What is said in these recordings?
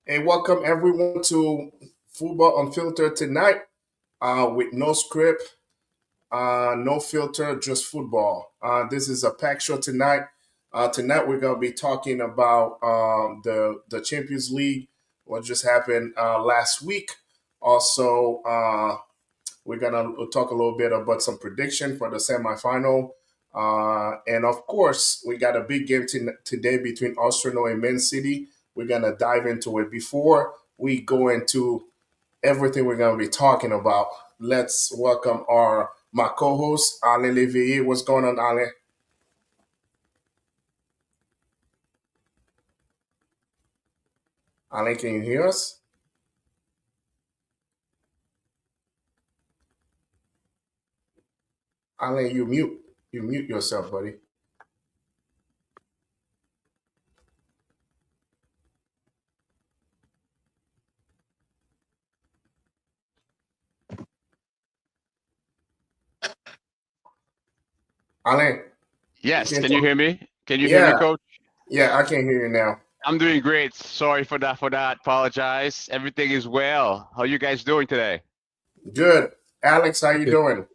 Hey, welcome everyone to Futbol Unfiltered tonight with no script, no filter, just football. This is a packed show tonight. Tonight we're going to be talking about the Champions League, what just happened last week. Also, we're going to talk a little bit about some prediction for the semifinal. And of course, we got a big game today between Arsenal and Man City. We're going to dive into it. Before we go into everything we're going to be talking about, let's welcome my co-host, Alain Levier. What's going on, Alain? Alain, can you hear us? Alain, you mute. You mute yourself, buddy. Alain, you Yes, can can you talk. hear me? Can you hear me, Yeah, coach? yeah, I can hear you now. I'm doing great. Sorry for that. Apologize. Everything is well. How you guys doing today? Good. Alex, how you Good. doing?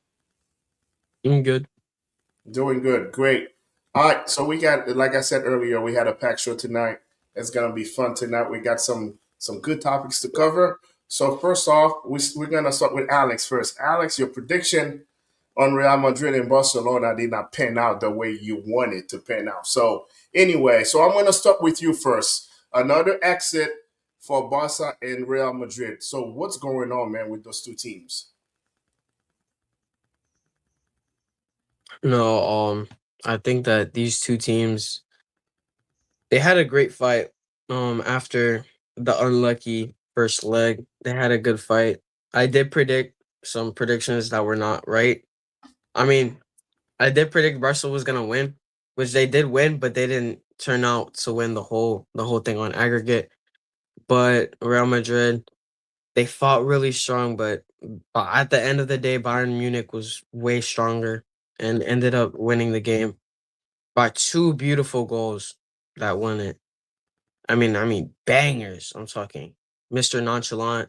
I'm good. Doing good. Great. All right. So we got, like I said earlier, we had a packed show tonight. It's gonna be fun tonight. We got some good topics to cover. So first off, we're gonna start with Alex first. Alex, your prediction on Real Madrid and Barcelona did not pan out the way you wanted to pan out. So anyway, so I'm gonna start with you first. Another exit for Barca and Real Madrid. So what's going on, man, with those two teams? No, I think that these two teams they had a great fight. After the unlucky first leg, they had a good fight. I did predict some predictions that were not right. I mean, I did predict Barca was gonna win, which they did win, but they didn't turn out to win the whole thing on aggregate. But Real Madrid, they fought really strong, but at the end of the day, Bayern Munich was way stronger and ended up winning the game by two beautiful goals that won it. I mean, bangers. I'm talking. Mr. Nonchalant,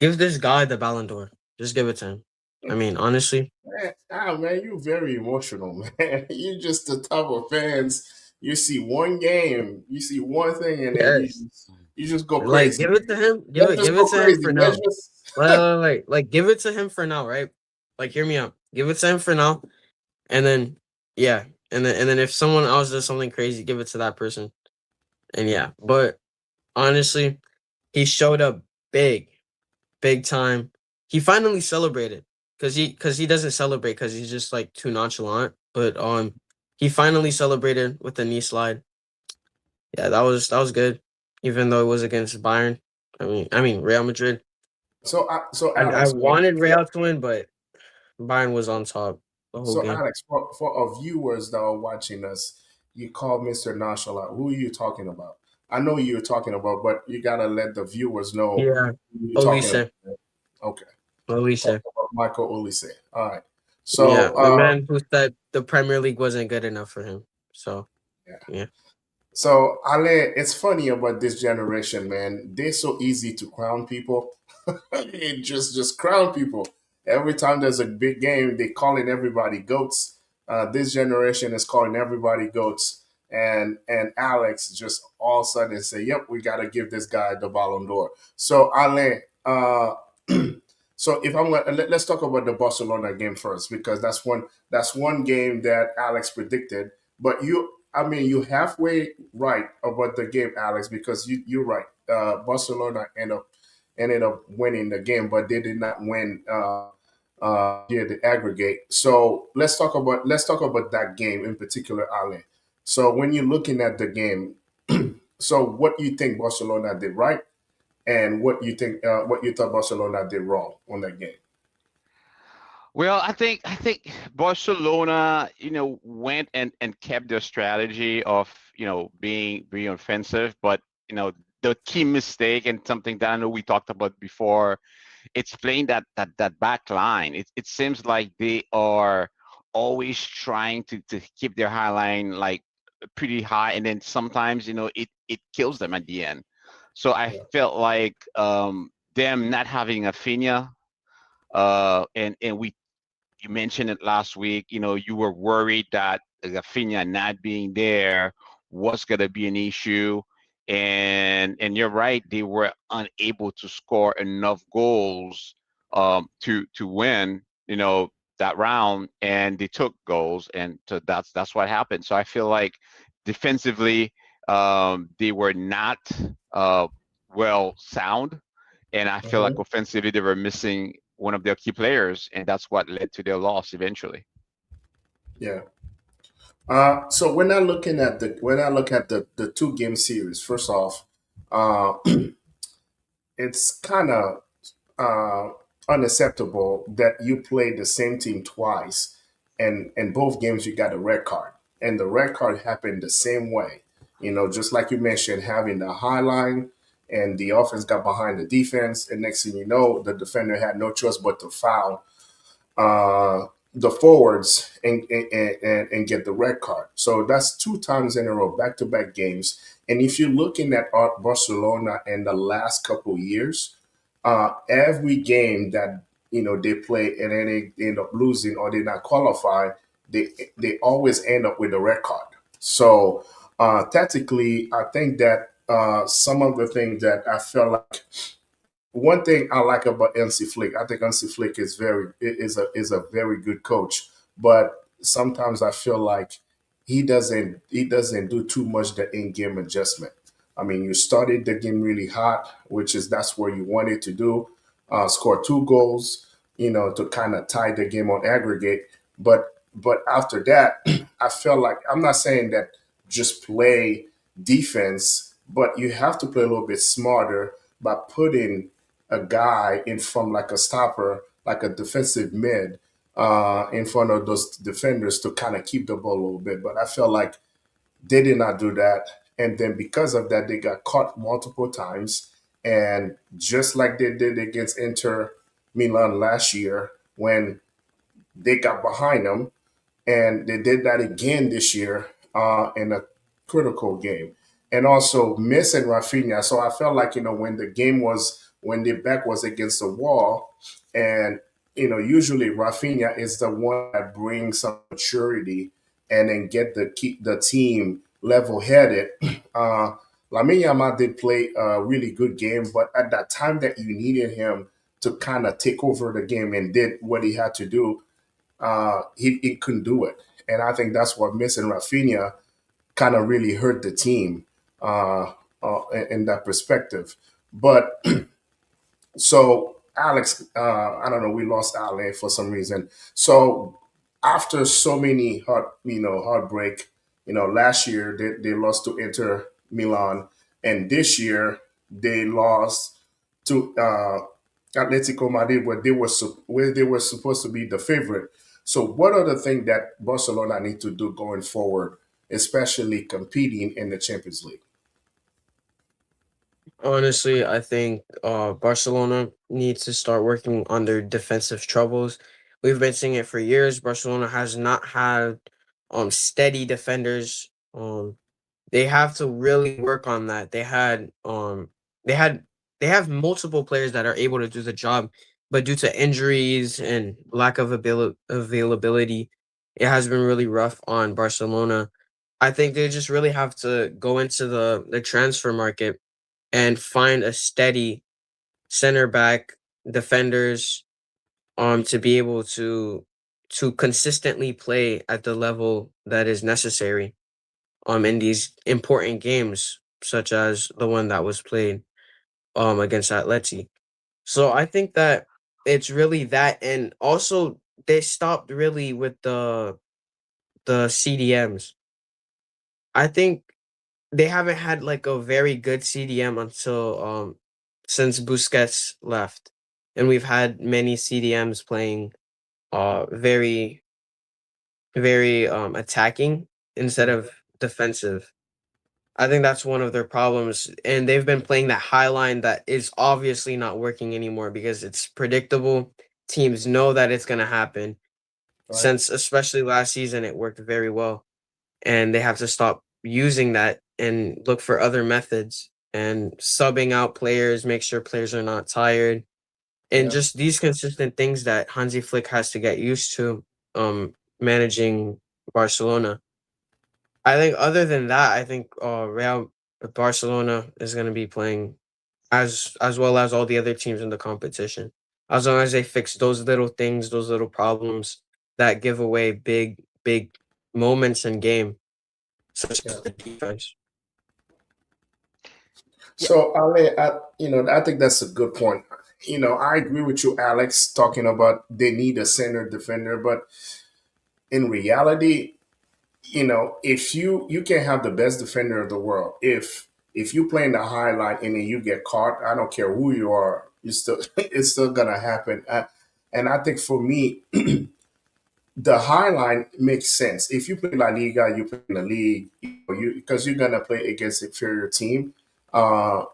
give this guy the Ballon d'Or. Just give it to him. I mean, honestly, Man, you very emotional, man. You just the type of fans. You see one game, you see one thing, and then yes. you just go Like, crazy. give it to him. Give Let's it. just Give it go to him crazy. for Let's now. just. Like, give it to him for now, right? Like, hear me out. Give it to him for now, and then, yeah, and then if someone else does something crazy, give it to that person, and yeah. But honestly, he showed up big, big time. He finally celebrated because he doesn't celebrate because he's just like too nonchalant. But he finally celebrated with the knee slide. Yeah, that was good, even though it was against Bayern. I mean Real Madrid. So I Alex, wanted Real to win, but Bayern was on top the whole so game. Alex, for our viewers that are watching us, you call Mr. Nonchalant. Who are you talking about? I know you're talking about, but you gotta let the viewers know Yeah, who you're talking Olise, about. Okay, talking Olise. about Michael Olise. All right. Yeah, So the man who said the Premier League wasn't good enough for him. So yeah. yeah, So Ale, it's funny about this generation, man. They're so easy to crown people. It just crown people. Every time there's a big game, they calling everybody goats. This generation is calling everybody goats. And Alex just all of a sudden say, "Yep, we got to give this guy the Ballon d'Or." So Ale, so if let's talk about the Barcelona game first because that's one game that Alex predicted. But I mean, you halfway right about the game, Alex, because you're right. Barcelona ended up winning the game, but they did not win the aggregate. So let's talk about that game in particular, Ale. So when you're looking at the game, so what you think Barcelona did right, and what you thought Barcelona did wrong on that game? Well, I think Barcelona, went and kept their strategy of, being offensive, but the key mistake and something that I know we talked about before, it's playing that back line. It seems like they are always trying to keep their high line like pretty high, and then sometimes it kills them at the end. So I Yeah. felt like them not having a Fina, and we you mentioned it last week. You know, you were worried that Rafinha not being there was going to be an issue, and you're right. They were unable to score enough goals to win. You know, that round, and they took goals, and so that's what happened. So I feel like defensively, they were not uh, well sound, and I feel like Mhm. offensively they were missing one of their key players, and that's what led to their loss eventually. Yeah. So when I look at the two game series, first off, uh, it's kind of uh, unacceptable that you play the same team twice, and in both games you got a red card, and the red card happened the same way. You know, just like you mentioned, having the high line, and the offense got behind the defense, and next thing you know, the defender had no choice but to foul the forwards and get the red card. So that's two times in a row, back to back games. And if you're looking at Barcelona in the last couple years, every game that they play and then they end up losing or they not qualify, they always end up with a red card. So tactically, I think that some of the things that I felt like one thing I like about NC Flick, I think NC Flick is a very good coach, but sometimes I feel like he doesn't do too much the in game adjustment. I mean, you started the game really hot, which is that's where you wanted to do, score two goals, to kind of tie the game on aggregate. But after that, I felt like I'm not saying that just play defense, but you have to play a little bit smarter by putting a guy in front like a stopper, like a defensive mid, in front of those defenders to kind of keep the ball a little bit. But I felt like they did not do that. And then because of that, they got caught multiple times. And just like they did against Inter Milan last year, when they got behind them, and they did that again this year in a critical game, and also missing Rafinha. So I felt like when the back was against the wall, and usually Rafinha is the one that brings some maturity and then keep the team level headed. Uh, Lamine Yamal did play a really good game, but at that time that you needed him to kind of take over the game and did what he had to do, he couldn't do it. And I think that's what missing Rafinha kind of really hurt the team in that perspective. But so Alex, I don't know, we lost Ale for some reason. So after so many heartbreak, last year they lost to Inter Milan, and this year they lost to Atletico Madrid, where they were supposed to be the favorite. So, what are the things that Barcelona need to do going forward, especially competing in the Champions League? Honestly, I think Barcelona needs to start working on their defensive troubles. We've been seeing it for years. Barcelona has not had steady defenders. They have to really work on that. They had they have multiple players that are able to do the job, but due to injuries and lack of availability, it has been really rough on Barcelona. I think they just really have to go into the transfer market and find a steady center back defenders to be able to consistently play at the level that is necessary in these important games such as the one that was played against Atleti. So I think that it's really that, and also they stopped really with the CDMs. I think they haven't had like a very good CDM until since Busquets left. And we've had many CDMs playing very very attacking instead of defensive. I think that's one of their problems, and they've been playing that high line that is obviously not working anymore because it's predictable. Teams know that it's going to happen. Right. Since especially last season it worked very well, and they have to stop using that and look for other methods. and subbing out players, make sure players are not tired, and Yeah. just these consistent things that Hansi Flick has to get used to managing Barcelona. I think other than that, I think Real Barcelona is going to be playing as well as all the other teams in the competition. As long as they fix those little things, those little problems that give away big moments in game, such Yeah. as the defense. Yeah. So, Ale, I think that's a good point. I agree with you, Alex, talking about they need a center defender, but in reality, if you can have the best defender of the world, if you play in the highlight and then you get caught, I don't care who you are, you still it's still gonna happen. And I think for me, the highlight makes sense. If you play La Liga, you play in the league, because you're gonna play against inferior team. Uh,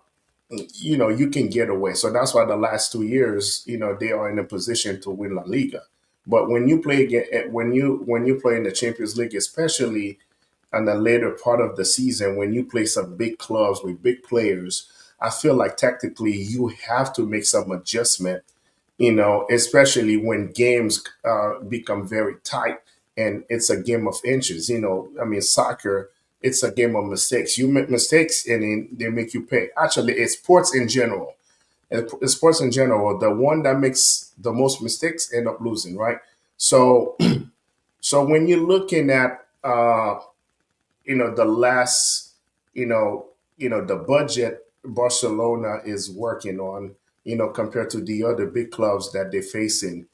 you can get away. So that's why the last 2 years, they are in a position to win La Liga. But when you play when you play in the Champions League, especially in the later part of the season, when you play some big clubs with big players, I feel like tactically you have to make some adjustment, especially when games become very tight and it's a game of inches. I mean, soccer, it's a game of mistakes. You make mistakes and then they make you pay. Actually, it's sports in general. It's sports in general. The one that makes the most mistakes end up losing, right? So, so when you're looking at the last, the budget Barcelona is working on, compared to the other big clubs that they're facing.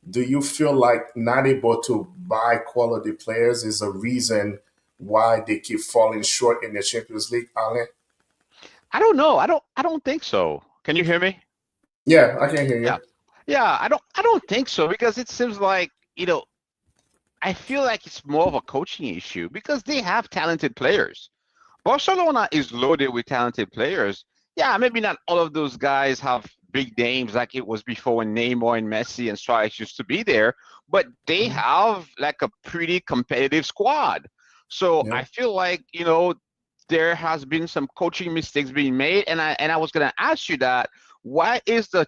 Do you feel like not able to buy quality players is a reason why they keep falling short in the Champions League, Ale? I don't know. I don't think so. Can you hear me? Yeah, I can hear Yeah. you. Yeah, I don't think so because it seems like, I feel like it's more of a coaching issue because they have talented players. Barcelona is loaded with talented players. Yeah, maybe not all of those guys have big names like it was before when Neymar and Messi and Suarez used to be there, but they Mhm. have like a pretty competitive squad. So Yeah, I feel like, there has been some coaching mistakes being made, and I was gonna ask you that why is the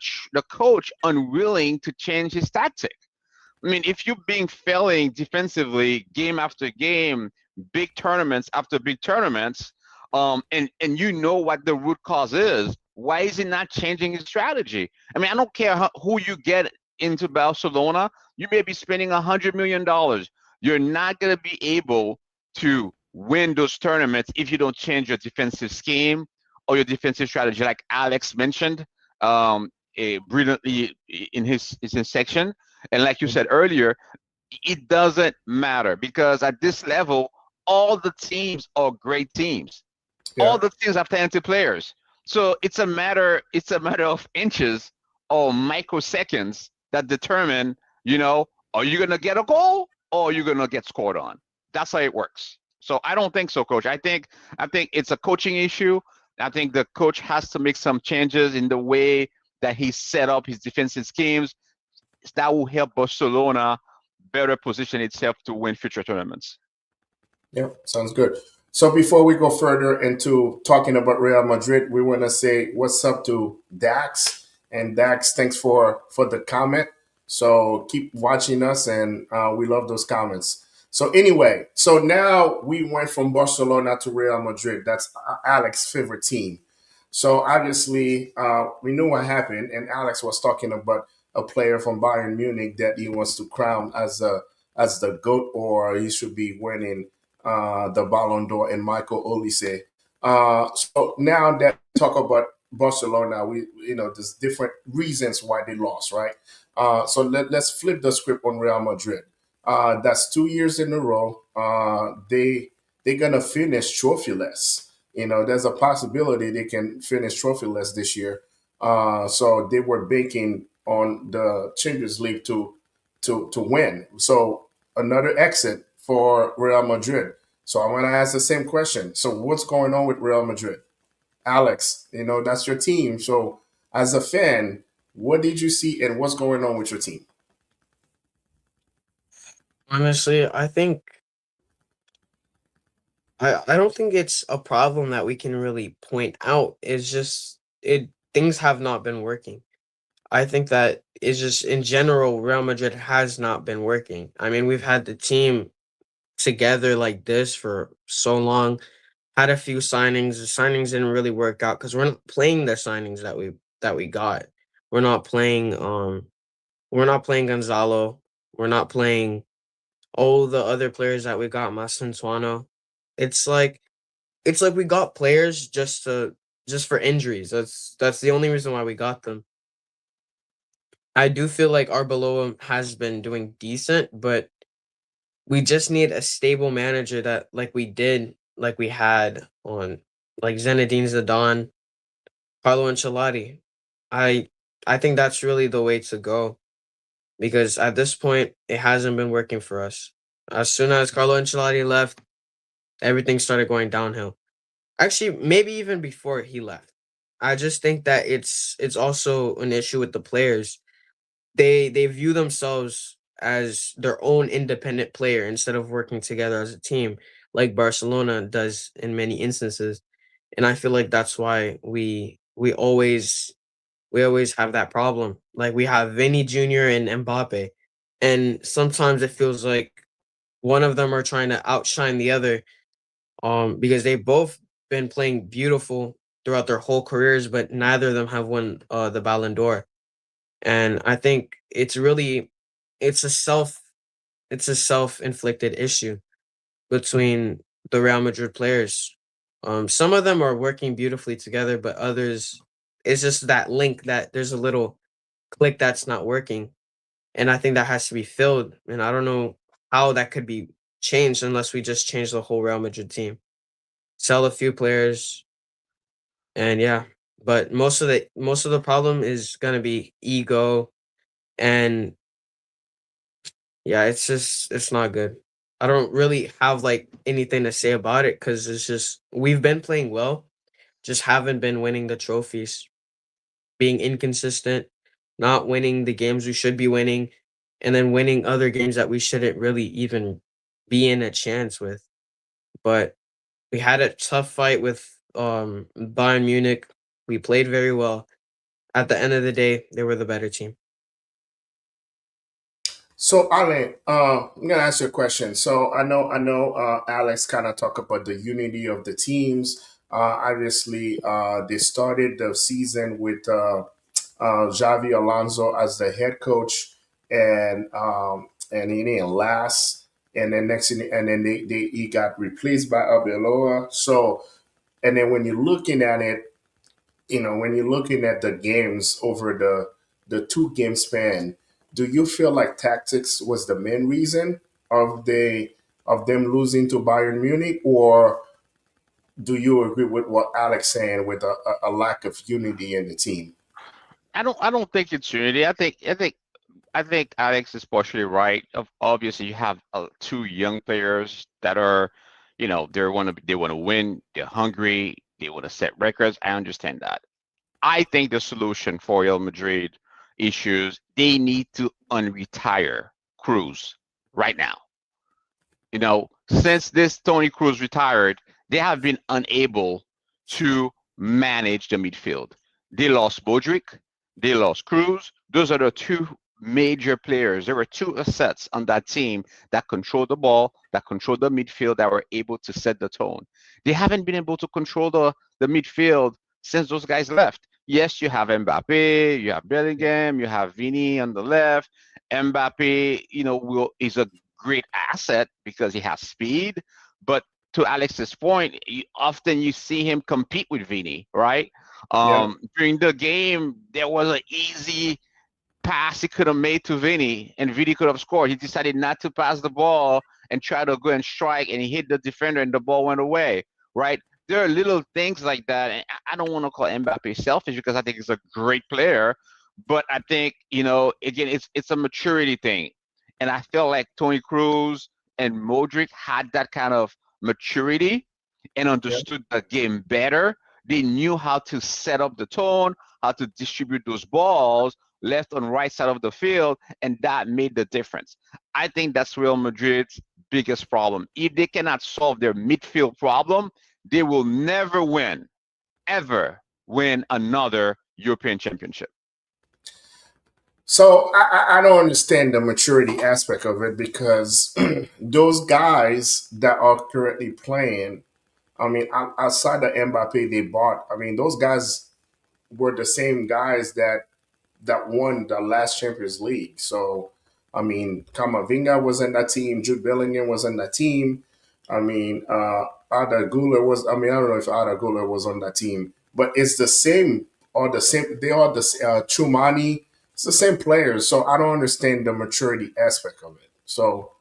coach unwilling to change his tactic? I mean, if you've been failing defensively game after game, big tournaments after big tournaments, and you know what the root cause is, why is he not changing his strategy? I mean, I don't care who you get into Barcelona. You may be spending $100 million. You're not going to be able to win those tournaments if you don't change your defensive scheme or your defensive strategy, like Alex mentioned brilliantly in his section. And like you mhm. said earlier, it doesn't matter because at this level, all the teams are great teams. All Yeah, the teams have talented players. So it's a matter of inches or microseconds that determine, are you gonna get a goal or are you gonna get scored on? That's how it works. So I don't think so, coach. I think it's a coaching issue. I think the coach has to make some changes in the way that he set up his defensive schemes that will help Barcelona better position itself to win future tournaments. yeah, sounds good. So before we go further into talking about Real Madrid, we want to say what's up to Dax. And Dax, thanks for the comment. So keep watching us, and we love those comments. So anyway, so now we went from Barcelona to Real Madrid. That's Alex's favorite team. So obviously, we knew what happened, and Alex was talking about a player from Bayern Munich that he wants to crown as the goat, or he should be winning the Ballon d'Or, and Michael Olise. So now that we talk about Barcelona, there's different reasons why they lost, right? So let's flip the script on Real Madrid. That's 2 years in a row. They're gonna finish trophyless. There's a possibility they can finish trophyless this year. So they were banking on the Champions League to win. So another exit for Real Madrid. So I'm gonna ask the same question. So what's going on with Real Madrid? Alex, that's your team. So as a fan, what did you see and what's going on with your team? Honestly, I think I don't think it's a problem that we can really point out. It's just it things have not been working. I think that it's just in general Real Madrid has not been working. I mean, we've had the team together like this for so long, had a few signings. The signings didn't really work out because we're not playing the signings that we got. We're not playing we're not playing Gonzalo. We're not playing all the other players that we got, Masantuano. It's like it's like we got players just for injuries. That's the only reason why we got them. I do feel like Arbeloa has been doing decent, but we just need a stable manager that like we had on like Zinedine Zidane, Carlo Ancelotti. I I think that's really the way to go because at this point it hasn't been working for us. As soon as Carlo Ancelotti left, everything started going downhill. Actually, maybe even before he left. I just think that it's also an issue with the players. They view themselves as their own independent player instead of working together as a team, like Barcelona does in many instances. And I feel like that's why we always have that problem. Like we have Vinny Jr. and Mbappe, and sometimes it feels like one of them are trying to outshine the other, because they've both been playing beautiful throughout their whole careers, but neither of them have won the Ballon d'Or. And I think it's a self it's a self-inflicted issue between the Real Madrid players. Some of them are working beautifully together, but others it's just that link that there's a little click that's not working. And I think that has to be filled. And I don't know how that could be changed unless we just change the whole Real Madrid team. Sell a few players and yeah. But most of the problem is gonna be ego and yeah, it's just it's not good. I don't really have like anything to say about it because it's just we've been playing well, just haven't been winning the trophies, being inconsistent, not winning the games we should be winning, and then winning other games that we shouldn't really even be in a chance with. But we had a tough fight with Bayern Munich. We played very well. At the end of the day, they were the better team. So, Ale, I'm gonna ask you a question. So, I know, Alex kind of talk about the unity of the teams. Obviously, they started the season with Xavi Alonso as the head coach, and he didn't last. And then and then he got replaced by Abeloa. So, and then when you're looking at it, when you're looking at the games over the 2 game span, do you feel like tactics was the main reason of them losing to Bayern Munich, or do you agree with what Alex saying with a lack of unity in the team? I don't think it's unity. I think Alex is partially right. Obviously, you have two young players that are, they want to win. They're hungry. They want to set records. I understand that. I think the solution for Real Madrid issues, they need to unretire Cruz right now. Since this Tony Cruz retired, they have been unable to manage the midfield. They lost Modric, they lost Cruz. Those are the two major players. There were two assets on that team that controlled the ball, that controlled the midfield, that were able to set the tone. They haven't been able to control the midfield since those guys left. Yes, you have Mbappe, you have Bellingham, you have Vini on the left. Mbappe, is a great asset because he has speed. But to Alex's point, often you see him compete with Vini, right? Yeah, During the game, there was an easy pass he could have made to Vini, and Vini could have scored. He decided not to pass the ball and try to go and strike, and he hit the defender, and the ball went away, right? There are little things like that, and I don't want to call Mbappe selfish because I think he's a great player, but I think again, it's a maturity thing, and I feel like Tony Cruz and Modric had that kind of maturity and yeah, understood the game better. They knew how to set up the tone, how to distribute those balls left and right side of the field, and that made the difference. I think that's Real Madrid's biggest problem. If they cannot solve their midfield problem, they will never win, ever win another European championship. So I don't understand the maturity aspect of it because those guys that are currently playing, I mean, outside of Mbappe they bought, I mean, those guys were the same guys that won the last Champions League. So, I mean, Kamavinga was in that team. Jude Bellingham was in that team. I mean, Ada Guler was. I mean, I don't know if Ada Guler was on that team, but it's the same. Or the same. They are the Chumani. It's the same players. So I don't understand the maturity aspect of it. So,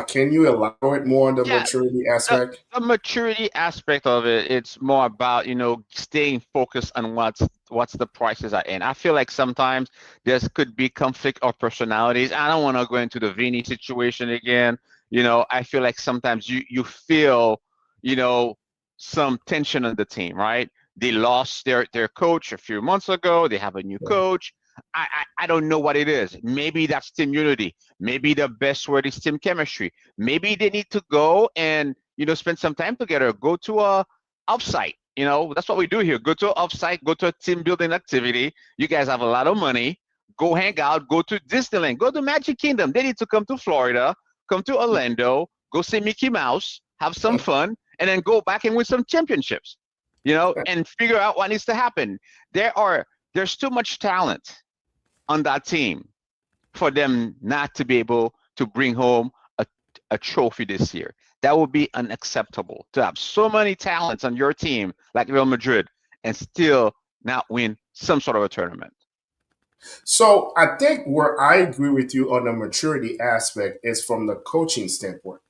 can you elaborate more on the Yeah, maturity the, aspect? the maturity aspect of it, it's more about, staying focused on what's the prices are in. I feel like sometimes there could be conflict of personalities. I don't want to go into the Vini situation again. I feel like sometimes you feel, you know, some tension on the team, right? They lost their coach a few months ago. They have a new coach. I don't know what it is. Maybe that's team unity. Maybe the best word is team chemistry. Maybe they need to go and spend some time together. Go to a offsite. That's what we do here. Go to an offsite. Go to a team building activity. You guys have a lot of money. Go hang out. Go to Disneyland. Go to Magic Kingdom. They need to come to Florida. Come to Orlando. Go see Mickey Mouse. Have some fun, and then go back and win some championships. And figure out what needs to happen. There's too much talent on that team for them not to be able to bring home a trophy this year. That would be unacceptable to have so many talents on your team like Real Madrid and still not win some sort of a tournament. So I think where I agree with you on the maturity aspect is from the coaching standpoint.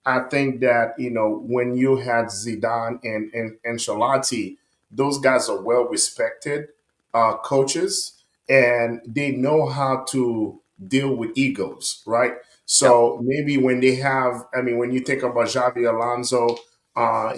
I think that when you had Zidane and Ancelotti, those guys are well respected coaches, and they know how to deal with egos, right? Yep. So maybe when they have, I mean, when you think about Xavi Alonso,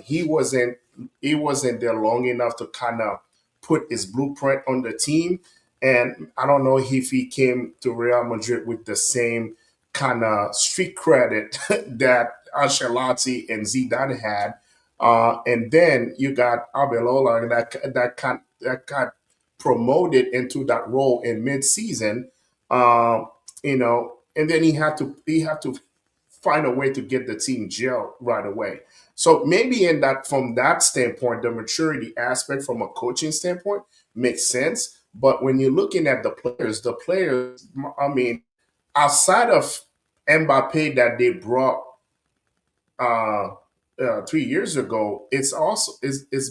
he wasn't there long enough to kind of put his blueprint on the team, and I don't know if he came to Real Madrid with the same kind of street credit that Ancelotti and Zidane had. And then you got Arbeloa that got promoted into that role in mid-season. And then he had to find a way to get the team gel right away. So maybe in that from that standpoint, the maturity aspect from a coaching standpoint makes sense. But when you're looking at the players, I mean, outside of Mbappe that they brought uh, 3 years ago, it's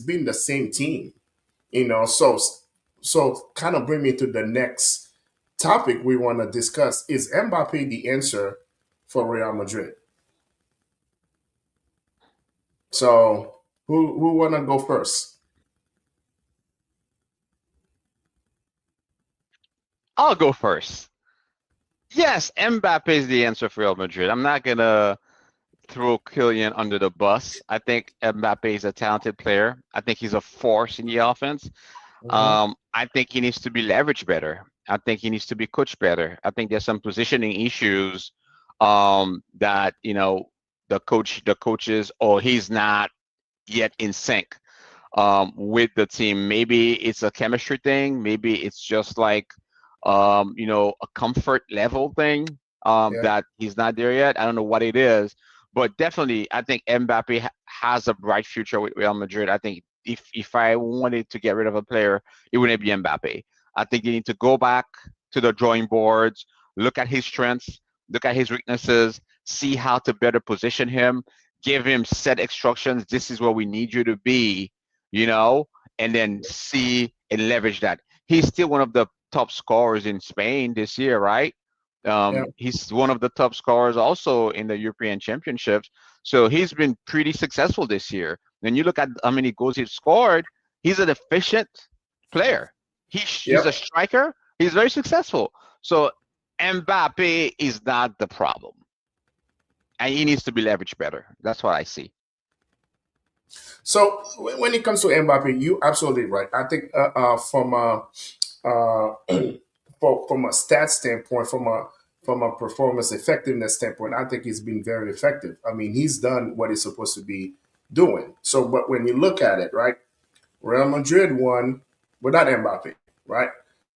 been the same team. So kind of bring me to the next topic we want to discuss. Is Mbappe the answer for Real Madrid? So who want to go first? I'll go first. Yes, Mbappe is the answer for Real Madrid. I'm not gonna throw Kylian under the bus. I think Mbappe is a talented player. I think he's a force in the offense. Mhm. I think he needs to be leveraged better. I think he needs to be coached better. I think there's some positioning issues that the coaches, or he's not yet in sync with the team. Maybe it's a chemistry thing. Maybe it's just like a comfort level thing Yeah, that he's not there yet. I don't know what it is, but definitely I think Mbappe has a bright future with Real Madrid. I think if I wanted to get rid of a player, it wouldn't be Mbappe. I think you need to go back to the drawing boards, look at his strengths, look at his weaknesses, see how to better position him, give him set instructions. This is where we need you to be, you know, and then see and leverage that. He's still one of the top scorers in Spain this year, right? yeah. He's one of the top scorers also in the European Championships. So he's been pretty successful this year. When you look at how many goals he's scored, he's an efficient player. He's a Yep. striker. He's very successful. So Mbappe is not the problem, and he needs to be leveraged better. That's what I see. So when it comes to Mbappe, you absolutely right. I think from a from a stat standpoint, from a from a performance effectiveness standpoint, I think he's been very effective. I mean, he's done what he's supposed to be doing. So, but when you look at it, right, Real Madrid won without Mbappe, right?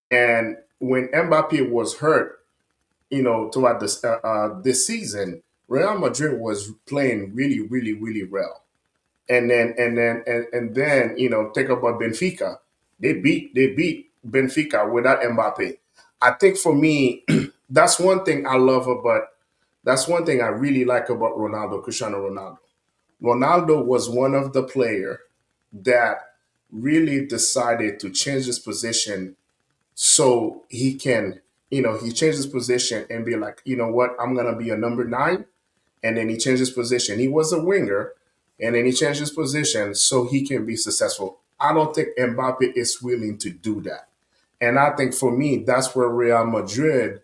And when Mbappe was hurt, throughout this season, Real Madrid was playing really, really, really well. And then think about Benfica. They beat Benfica without Mbappe. I think for me, that's one thing I love about that's one thing I really like about Ronaldo, Cristiano Ronaldo. Ronaldo was one of the player that really decided to change his position so he can, he changed his position and be like, you know what, I'm gonna be a number nine, and then he changed his position. He was a winger, and then he changed his position so he can be successful. I don't think Mbappe is willing to do that. And I think for me, that's where Real Madrid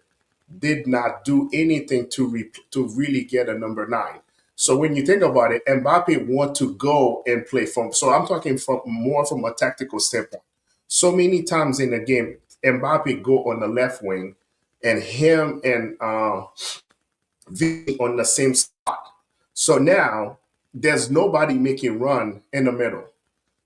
did not do anything to really get a number nine. So when you think about it, Mbappe want to go and play from. So I'm talking from more from a tactical standpoint. So many times in the game, Mbappe go on the left wing, and him and V on the same spot. So now there's nobody making run in the middle.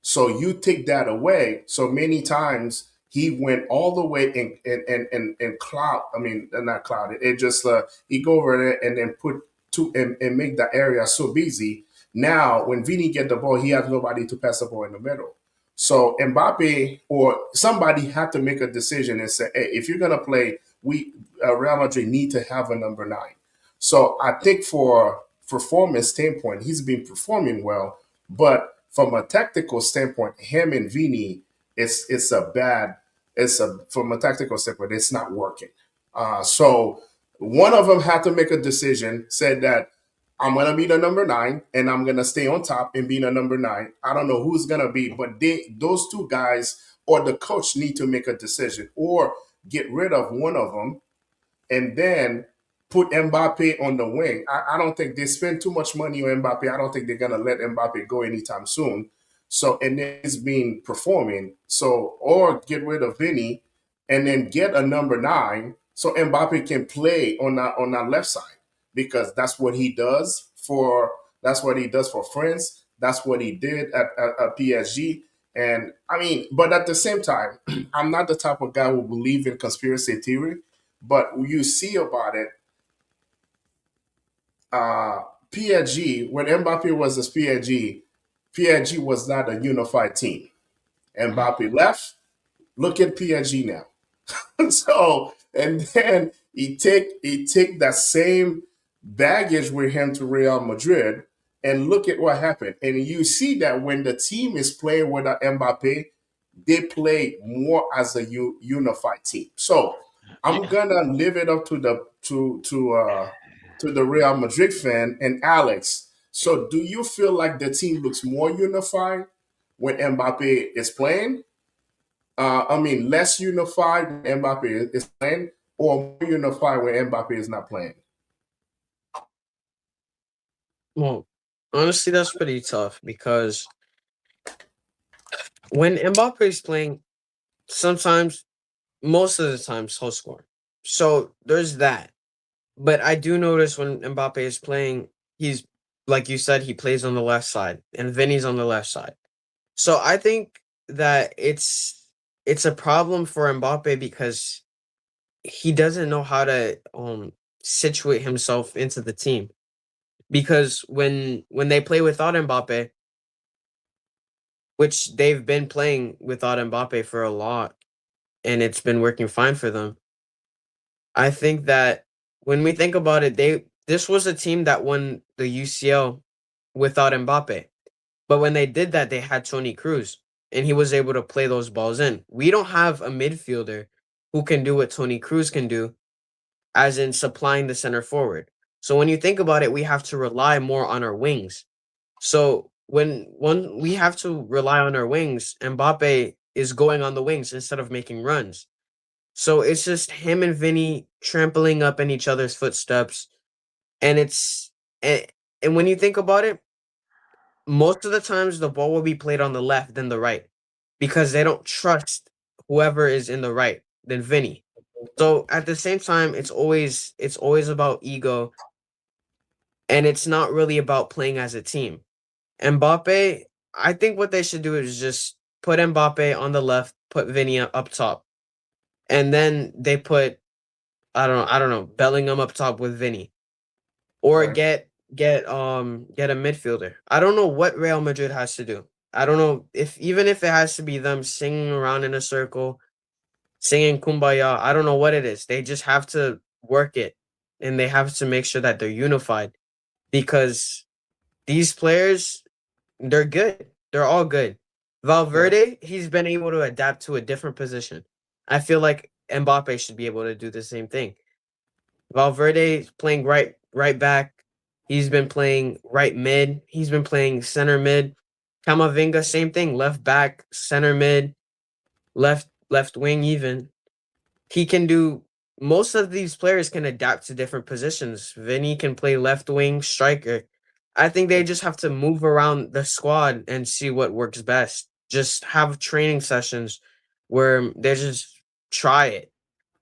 So you take that away. So many times he went all the way in cloud. I mean, not cloud. It just he go over there and then put two and make the area so busy. Now when Vini get the ball, he has nobody to pass the ball in the middle. So Mbappe or somebody had to make a decision and say, "Hey, if you're gonna play, we Real Madrid need to have a number nine." So I think for performance standpoint, he's been performing well, but from a tactical standpoint, him and Vini, it's a bad. It's a from a tactical standpoint, it's not working. So one of them had to make a decision, said that I'm gonna be the number nine, and I'm gonna stay on top and be the number nine. I don't know who's gonna be, but those two guys or the coach need to make a decision or get rid of one of them and then put Mbappe on the wing. I don't think they spend too much money on Mbappe. I don't think they're gonna let Mbappe go anytime soon. So and then he's been performing. So or get rid of Vinny and then get a number nine so Mbappe can play on that left side because that's what he does for France. That's what he did at PSG. And I mean, but at the same time, I'm not the type of guy who believe in conspiracy theory. But you see about it, PSG, when Mbappe was at PSG was not a unified team. Mbappe left. Look at PSG now. So and then he take that same baggage with him to Real Madrid and look at what happened. And you see that when the team is playing without Mbappe, they play more as a unified team. So I'm Yeah. gonna live it up to the Real Madrid fan and Alex. So do you feel like the team looks more unified when Mbappe is playing? I mean, less unified when Mbappe is playing, or more unified when Mbappe is not playing? Well, honestly, that's pretty tough because when Mbappe is playing, sometimes, most of the time, he'll score. So there's that. But I do notice when Mbappe is playing, he's like you said, he plays on the left side, and Vinny's on the left side. So I think that it's a problem for Mbappe because he doesn't know how to situate himself into the team. Because when they play without Mbappe, which they've been playing without Mbappe for a lot, and it's been working fine for them. I think that when we think about it, they this was a team that won the UCL without Mbappe. But when they did that, they had Tony Cruz, and he was able to play those balls in. We don't have a midfielder who can do what Tony Cruz can do, as in supplying the center forward. So when you think about it, we have to rely more on our wings. So when we have to rely on our wings, Mbappe is going on the wings instead of making runs. So it's just him and Vinny trampling up in each other's footsteps, and and, and when you think about it, most of the times the ball will be played on the left than the right because they don't trust whoever is in the right than Vinny. So at the same time, it's always about ego, and it's not really about playing as a team. Mbappe, I think what they should do is just put Mbappe on the left, put Vinny up top, and then they put I don't know Bellingham up top with Vinny, or Right. get a midfielder. I don't know what Real Madrid has to do. I don't know if even if it has to be them singing around in a circle, singing kumbaya. I don't know what it is. They just have to work it, and they have to make sure that they're unified, because these players, they're good. They're all good. Yeah. Valverde, he's been able to adapt to a different position. I feel like Mbappe should be able to do the same thing. Valverde playing right back. He's been playing right mid. He's been playing center mid. Camavinga, same thing. Left back, center mid, left wing even. He can do Most of these players can adapt to different positions. Vinny can play left wing striker. I think they just have to move around the squad and see what works best. Just have training sessions where they just try it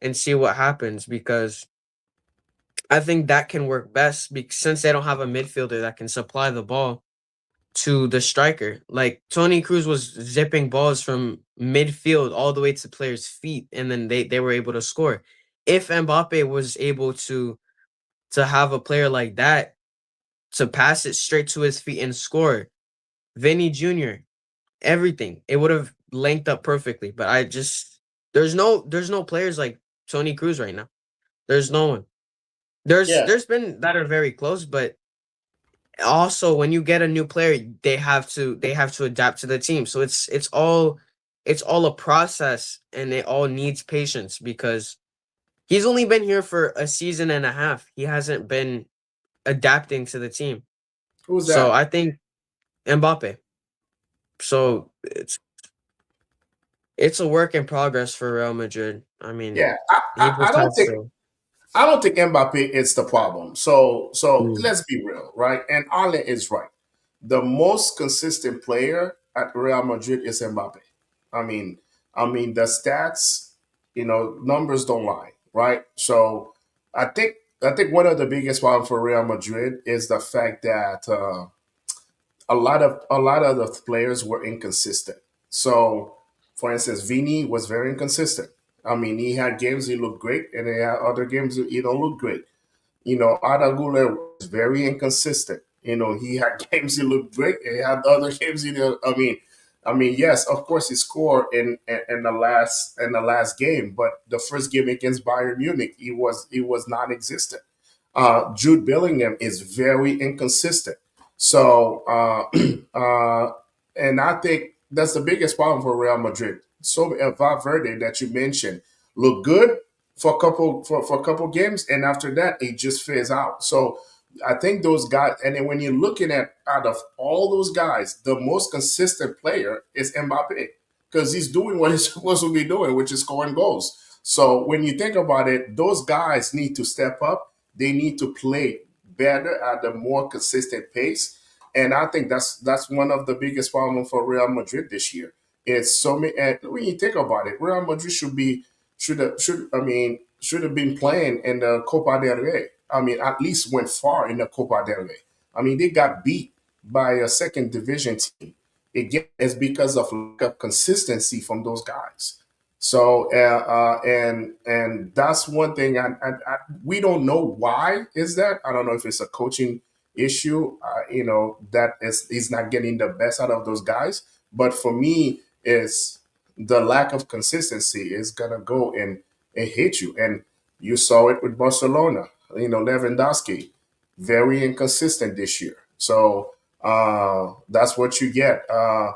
and see what happens, because I think that can work best, since they don't have a midfielder that can supply the ball to the striker. Like Tony Cruz was zipping balls from midfield all the way to players' feet, and then they were able to score. If Mbappe was able to have a player like that to pass it straight to his feet and score, Vinny Jr., everything, it would have linked up perfectly. But I just there's no players like Tony Cruz right now. There's no one. There's Yeah. there's been that are very close, but also when you get a new player, they have to adapt to the team. So it's all a process, and it all needs patience, because he's only been here for a season and a half. He hasn't been adapting to the team. Who's So that? I think Mbappe. So it's a work in progress for Real Madrid. I mean, Yeah. he I just don't has think to. Mbappe is the problem. So Mm, let's be real, right? And Ale is right. The most consistent player at Real Madrid is Mbappe. I mean, the stats, numbers don't lie, right? So I think one of the biggest problems for Real Madrid is the fact that a lot of the players were inconsistent. So, for instance, Vini was very inconsistent. I mean, he had games he looked great, and he had other games he don't look great. Adagula was very inconsistent. He had games he looked great, and he had other games he didn't. I mean, yes, of course he scored in the last game, but the first game against Bayern Munich, he was non-existent. Jude Bellingham is very inconsistent. So, and I think that's the biggest problem for Real Madrid. So, Valverde that you mentioned looked good for a couple games, and after that, it just fades out. So, I think those guys, and then when you're looking at out of all those guys, the most consistent player is Mbappe because he's doing what he's supposed to be doing, which is scoring goals. So when you think about it, those guys need to step up. They need to play better at a more consistent pace. And I think that's one of the biggest problems for Real Madrid this year. It's so many. And when you think about it, Real Madrid should have been playing in the Copa del Rey. I mean, at least went far in the Copa del Rey. I mean, they got beat by a second division team. Again, it's because of lack of consistency from those guys. So and that's one thing. We don't know why is that. I don't know if it's a coaching issue. That is he's not getting the best out of those guys. But for me, is the lack of consistency is gonna go and hit you. And you saw it with Barcelona. Lewandowski, very inconsistent this year. So that's what you get. Uh,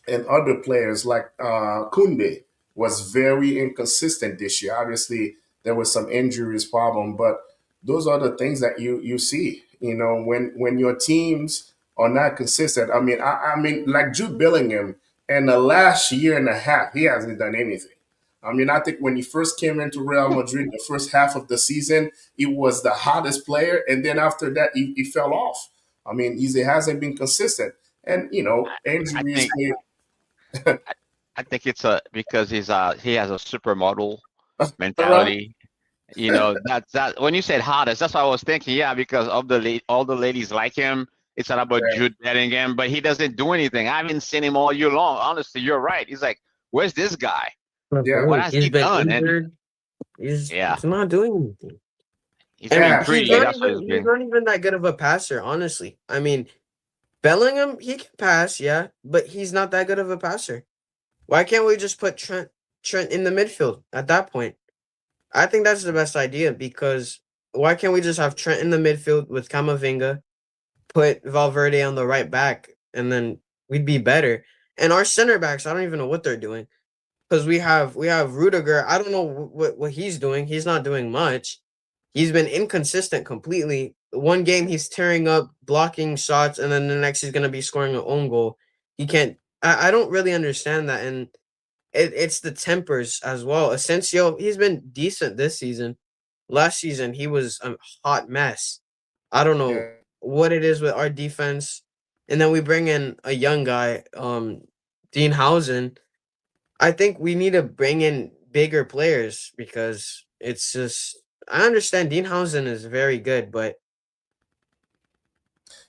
and other players like Kunde was very inconsistent this year. Obviously, there was some injuries problem, but those are the things that you see. When your teams are not consistent. I mean, like Jude Bellingham, in the last year and a half, he hasn't done anything. I mean, I think when he first came into Real Madrid, the first half of the season, he was the hottest player, and then after that, he fell off. I mean, he hasn't been consistent, and I injuries think play. I think it's a because he has a supermodel Right? mentality. That when you said hottest, that's what I was thinking. Yeah, because of all the ladies like him. It's not about Yeah. Jude Bellingham, but he doesn't do anything. I haven't seen him all year long. Honestly, you're right. He's like, where's this guy? But Yeah. What boy, has he's he been done? And injured. yeah, He's not doing anything. he's And been Yeah. he's pretty. not That's what even he's he's been. not even that good of a passer, honestly. I mean, Bellingham, he can pass, yeah, but he's not that good of a passer. Why can't we just put Trent in the midfield at that point? I think that's the best idea because why can't we just have Trent in the midfield with Camavinga, put Valverde on the right back, and then we'd be better. And our center backs, I don't even know what they're doing because we have Rudiger. I don't know what he's doing. He's not doing much. He's been inconsistent completely. One game he's tearing up, blocking shots, and then the next he's gonna be scoring an own goal. He can't. I don't really understand that, and it's the tempers as well. Asensio, he's been decent this season. Last season, he was a hot mess. I don't know Yeah. what it is with our defense. And then we bring in a young guy, Dean Housen. I think we need to bring in bigger players because it's just I understand Dean Housen is very good, but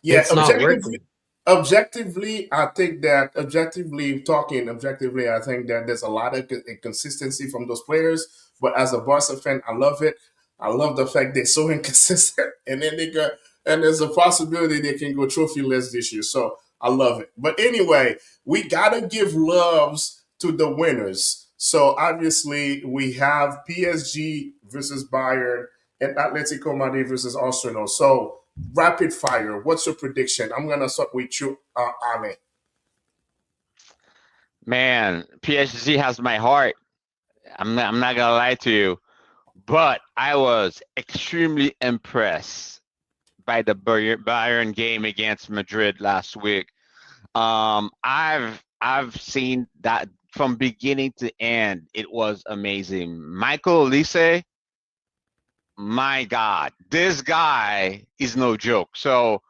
Yeah, it's not working. objectively, I think that objectively, I think that there's a lot of inconsistency from those players. But as a Barca fan, I love it. I love the fact they're so inconsistent, and then they got and there's a possibility they can go trophyless this year. So I love it. But anyway, we gotta give loves to the winners. So obviously, we have PSG versus Bayern and Atletico Madrid versus Arsenal. So rapid fire. What's your prediction? I'm gonna start with you, Ale. Man, PSG has my heart. I'm not gonna lie to you, but I was extremely impressed by the Bayern game against Madrid last week. I've seen that from beginning to end. It was amazing. Michael Olise, my God, this guy is no joke. So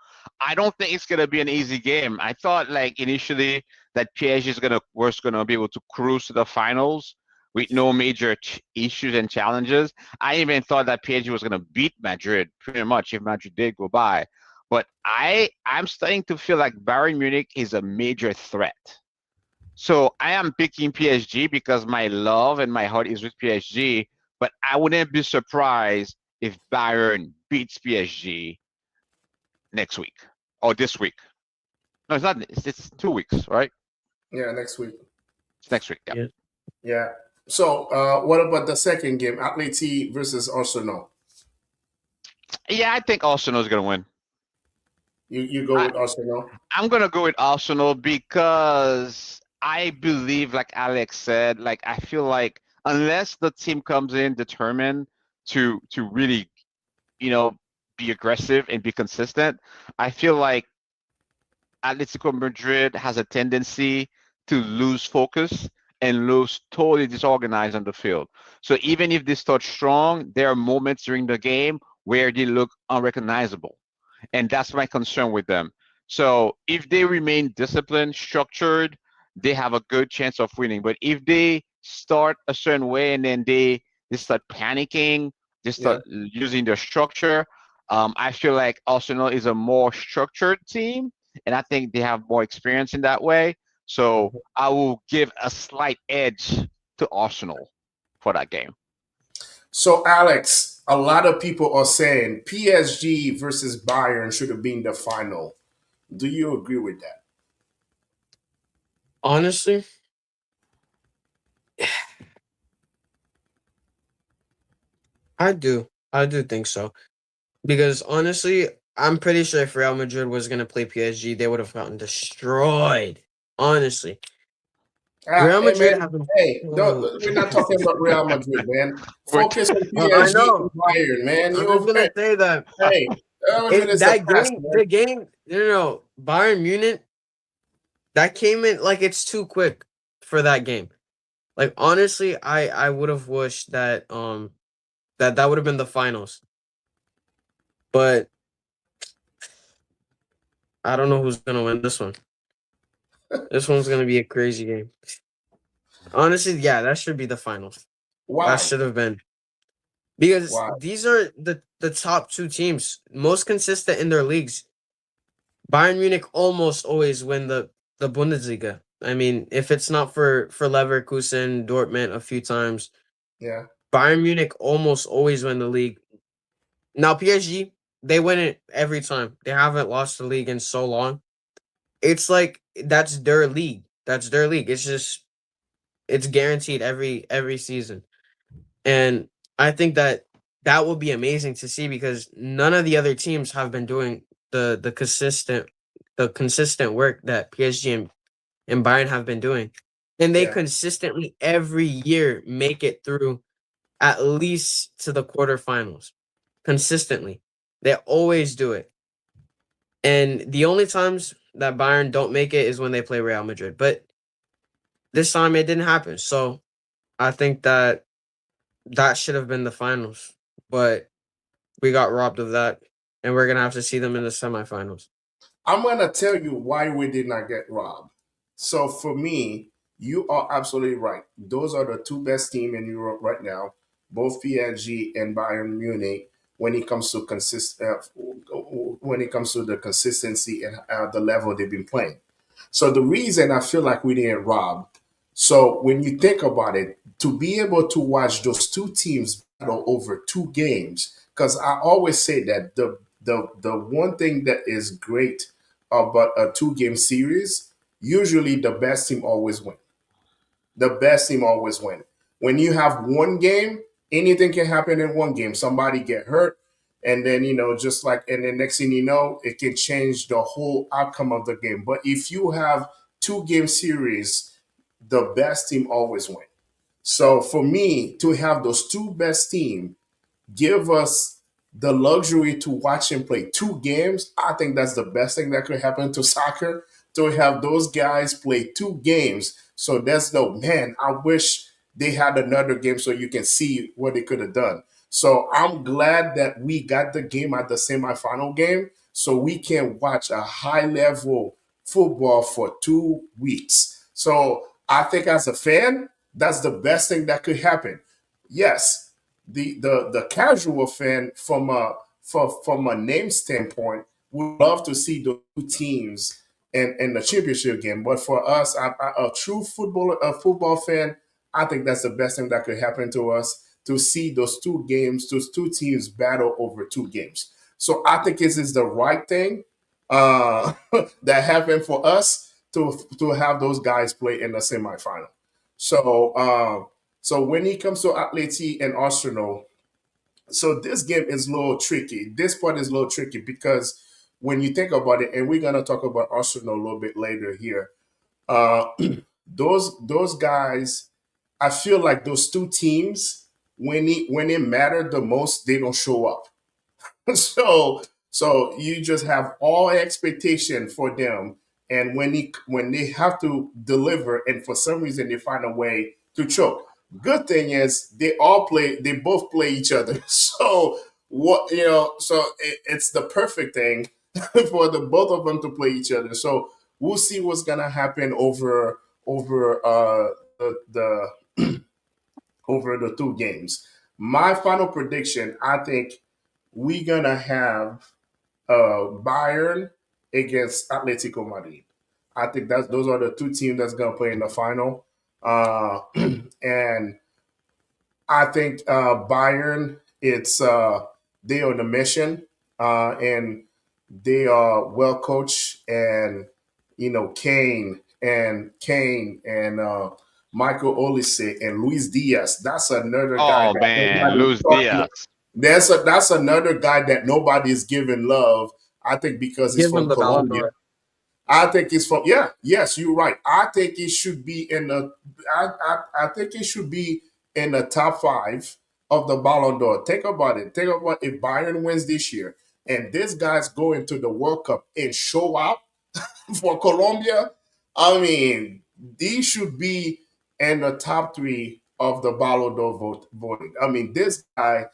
I don't think it's gonna be an easy game. I thought like initially that PSG was gonna be able to cruise to the finals with no major issues and challenges. I even thought that PSG was gonna beat Madrid pretty much if Madrid did go by. But I'm starting to feel like Bayern Munich is a major threat. So I am picking PSG because my love and my heart is with PSG, but I wouldn't be surprised if Bayern beats PSG next week or this week. No, it's not. It's 2 weeks, right? Yeah, next week. It's next week. Yeah. Yeah. Yeah. So, what about the second game, Atleti versus Arsenal? Yeah, I think Arsenal is gonna win. You go I, with Arsenal. I'm gonna go with Arsenal because I believe, like Alex said, like I feel like unless the team comes in determined to really, you know, be aggressive and be consistent, I feel like Atletico Madrid has a tendency to lose focus and lose totally disorganized on the field. So even if they start strong, there are moments during the game where they look unrecognizable. And that's my concern with them. So if they remain disciplined, structured, they have a good chance of winning. But if they start a certain way and then they start panicking, they Yeah. start using their structure, I feel like Arsenal is a more structured team, and I think they have more experience in that way. So Mhm. I will give a slight edge to Arsenal for that game. So, Alex, a lot of people are saying PSG versus Bayern should have been the final. Do you agree with that? Honestly, I do. I do think so. Because honestly, I'm pretty sure if Real Madrid was gonna play PSG, they would have gotten destroyed. Honestly, Real Hey, man. Madrid have been Hey, so. we're not talking about Real Madrid, man. We're Focus on I PSG and know. Bayern, man. I'm just gonna say that Hey, everything it is the that past, game, man. the game, Bayern Munich, that came in like it's too quick for that game. Like honestly, I would have wished that that would have been the finals, but I don't know who's gonna win this one. This one's gonna be a crazy game. Honestly, yeah, that should be the finals. That Why? should have been because Why? these are the top two teams, most consistent in their leagues. Bayern Munich almost always win the Bundesliga. I mean, if it's not for Leverkusen, Dortmund a few times, Yeah, Bayern Munich almost always win the league. Now PSG, they win it every time. They haven't lost the league in so long. It's like that's their league. That's their league. It's just it's guaranteed every season. And I think that that will be amazing to see because none of the other teams have been doing the consistent work that PSG and Bayern have been doing. And they yeah. consistently every year make it through at least to the quarterfinals. Consistently. They always do it. And the only times that Bayern don't make it is when they play Real Madrid. But this time it didn't happen. So I think that that should have been the finals. But we got robbed of that. And we're gonna have to see them in the semifinals. I'm gonna tell you why we did not get robbed. So for me, you are absolutely right. Those are the two best team in Europe right now, both PSG and Bayern Munich. When it comes to when it comes to the consistency and the level they've been playing. So the reason I feel like we didn't rob. So when you think about it, to be able to watch those two teams battle over two games, because I always say that the one thing that is great about a two-game series, usually the best team always win. The best team always win. When you have one game, anything can happen in one game. Somebody get hurt, and then just like, and then next thing you know, it can change the whole outcome of the game. But if you have two-game series, the best team always win. So for me to have those two best team give us the luxury to watch him play two games, I think that's the best thing that could happen to soccer, to have those guys play two games. So there's no, man, I wish they had another game so you can see what they could have done. So I'm glad that we got the game at the semifinal game so we can watch a high level football for 2 weeks. So I think as a fan, that's the best thing that could happen. Yes, the casual fan from a name standpoint would love to see the two teams in the championship game. But for us, a true football fan, I think that's the best thing that could happen to us to see those two games, those two teams battle over two games. So I think this is the right thing that happened for us to have those guys play in the semifinal. So so when it comes to Atleti and Arsenal, so this game is a little tricky. This part is a little tricky because when you think about it, and we're gonna talk about Arsenal a little bit later here. Uh, those guys, I feel like those two teams, when it mattered the most, they don't show up. So you just have all expectation for them, and when they have to deliver, and for some reason they find a way to choke. Good thing is they both play each other. So it's the perfect thing for the both of them to play each other. So we'll see what's gonna happen over over the two games. My final prediction, I think we're gonna have Bayern against Atletico Madrid. I think that those are the two teams that's gonna play in the final. And I think Bayern, it's they on the mission, and they are well coached, and Kane and Michael Olise and Luis Diaz. That's another guy Oh that man, nobody's Luis talking. Diaz. That's another guy that nobody's giving love. I think because he's Give from them the Ballon Colombia. d'Or. I think he's from, yeah, yes, you're right. I think he should be in the I think he should be in the top five of the Ballon d'Or. Think about it. Think about if Bayern wins this year and this guy's going to the World Cup and show up for Colombia. I mean, he should be in the top three of the Ballon d'Or voting. I mean, this guy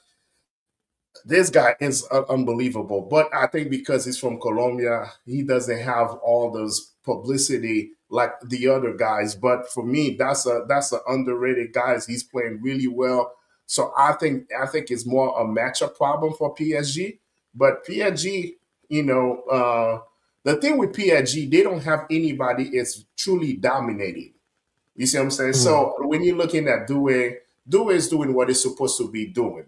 is unbelievable. But I think because he's from Colombia, he doesn't have all those publicity like the other guys. But for me, that's a underrated guys. He's playing really well. So I think it's more a matchup problem for PSG. But PSG, you know, the thing with PSG, they don't have anybody is truly dominating. You see what I'm saying? Mm. So when you're looking at Due is doing what it's supposed to be doing.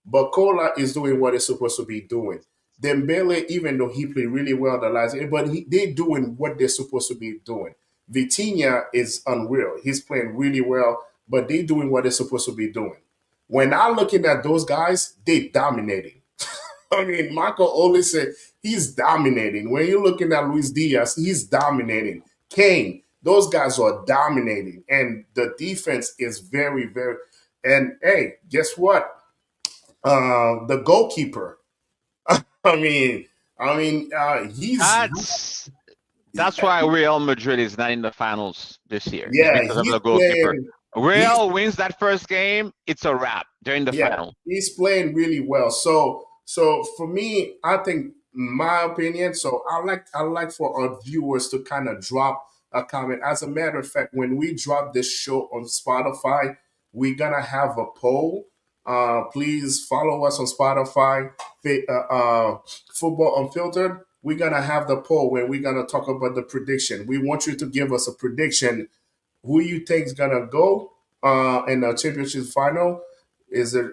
Bakola is doing what it's supposed to be doing. Dembele, even though he played really well the last game, but they're doing what they're supposed to be doing. Vitinha is unreal. He's playing really well, but they're doing what they're supposed to be doing. When I'm looking at those guys, they dominating. I mean, Michael Olise said he's dominating. When you're looking at Luis Diaz, he's dominating. Kane, those guys are dominating. And the defense is very, very. And hey, guess what? The goalkeeper. He's That's why Real Madrid is not in the finals this year. It's yeah, because of he's the goalkeeper. playing. He's Real wins that first game, it's a wrap. They're in the Yeah, final. he's playing really well. So for me, I think my opinion. So I like for our viewers to kind of drop a comment. As a matter of fact, when we drop this show on Spotify, we're gonna have a poll. Please follow us on Spotify, Football Unfiltered. We're gonna have the poll when we're gonna talk about the prediction. We want you to give us a prediction who you think is gonna go in the championship final. Is it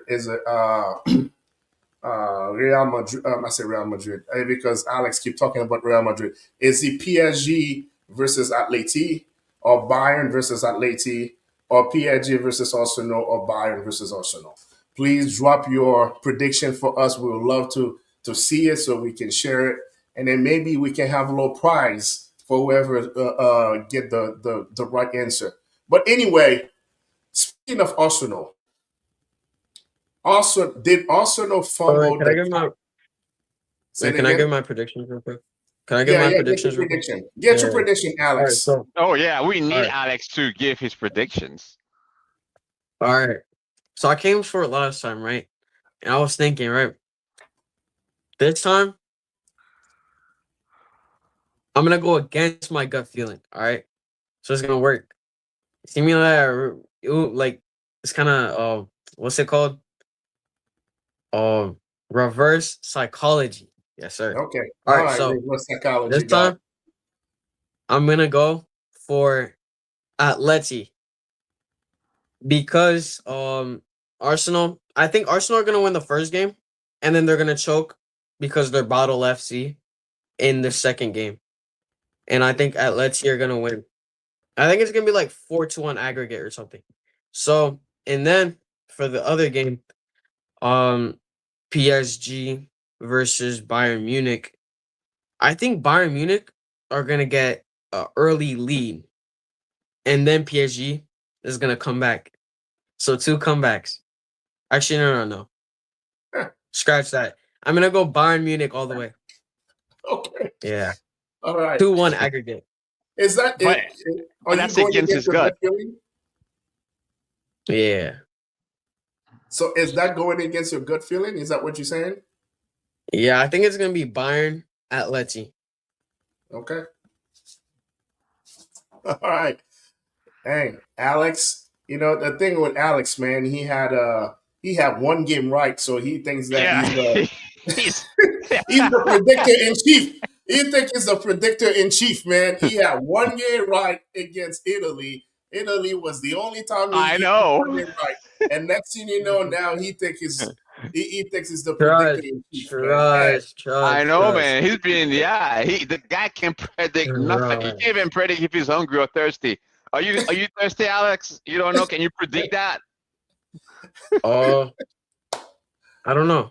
Real Madrid? I say Real Madrid because Alex keep talking about Real Madrid. Is it PSG versus Atleti, or Bayern versus Atleti, or PSG versus Arsenal, or Bayern versus Arsenal? Please drop your prediction for us. We would love to see it so we can share it, and then maybe we can have a little prize for whoever get the right answer. But anyway, speaking of Arsenal, did Arsenal Wait, fumble can I the give my say wait, it can I give again? my predictions real quick? Can I give Yeah, my yeah, get your predictions real quick? prediction. Get your Yeah. prediction, All right, Alex. so Oh yeah, we all need right, Alex to give his predictions. all right. So I came short last time, right? And I was thinking, right, this time I'm gonna go against my gut feeling. All right, so it's gonna work. See me like it's kind of what's it called? Um, reverse psychology. Yes, sir. Okay. All All right, right, so reverse this psychology, got it. time I'm gonna go for Atleti because Arsenal. I think Arsenal are gonna win the first game, and then they're gonna choke because they're bottle FC in the second game, and I think Atleti are gonna win. I think it's gonna be like 4-2 on aggregate or something. So and then for the other game, um, PSG versus Bayern Munich. I think Bayern Munich are gonna get an early lead, and then PSG is gonna come back. So two comebacks. Actually, no. Scratch that. I'm gonna go Bayern Munich all the way. Okay. Yeah, All right. 2-1 aggregate. Is that But it? Are but you that's going against against his your gut. gut feeling? Yeah, So is that going against your gut feeling? Is that what you're saying? yeah. I think it's gonna be Bayern Atleti. Okay. All right. Hey, Alex. You know the thing with Alex, man, he had one game right, so he thinks that Yeah, he's the he's he's the predictor in chief. He think he's the predictor in chief, man. He had one game right against Italy. Italy was the only time I he got one know. game right. And next thing you know, now he thinks he's the predictor Trust, in chief, man. Hey, trust, I trust, know, trust, man. He's been, yeah. The guy can predict nothing. He trust. can't even predict if he's hungry or thirsty. Are you thirsty, Alex? You don't know? Can you predict that? Oh, I don't know.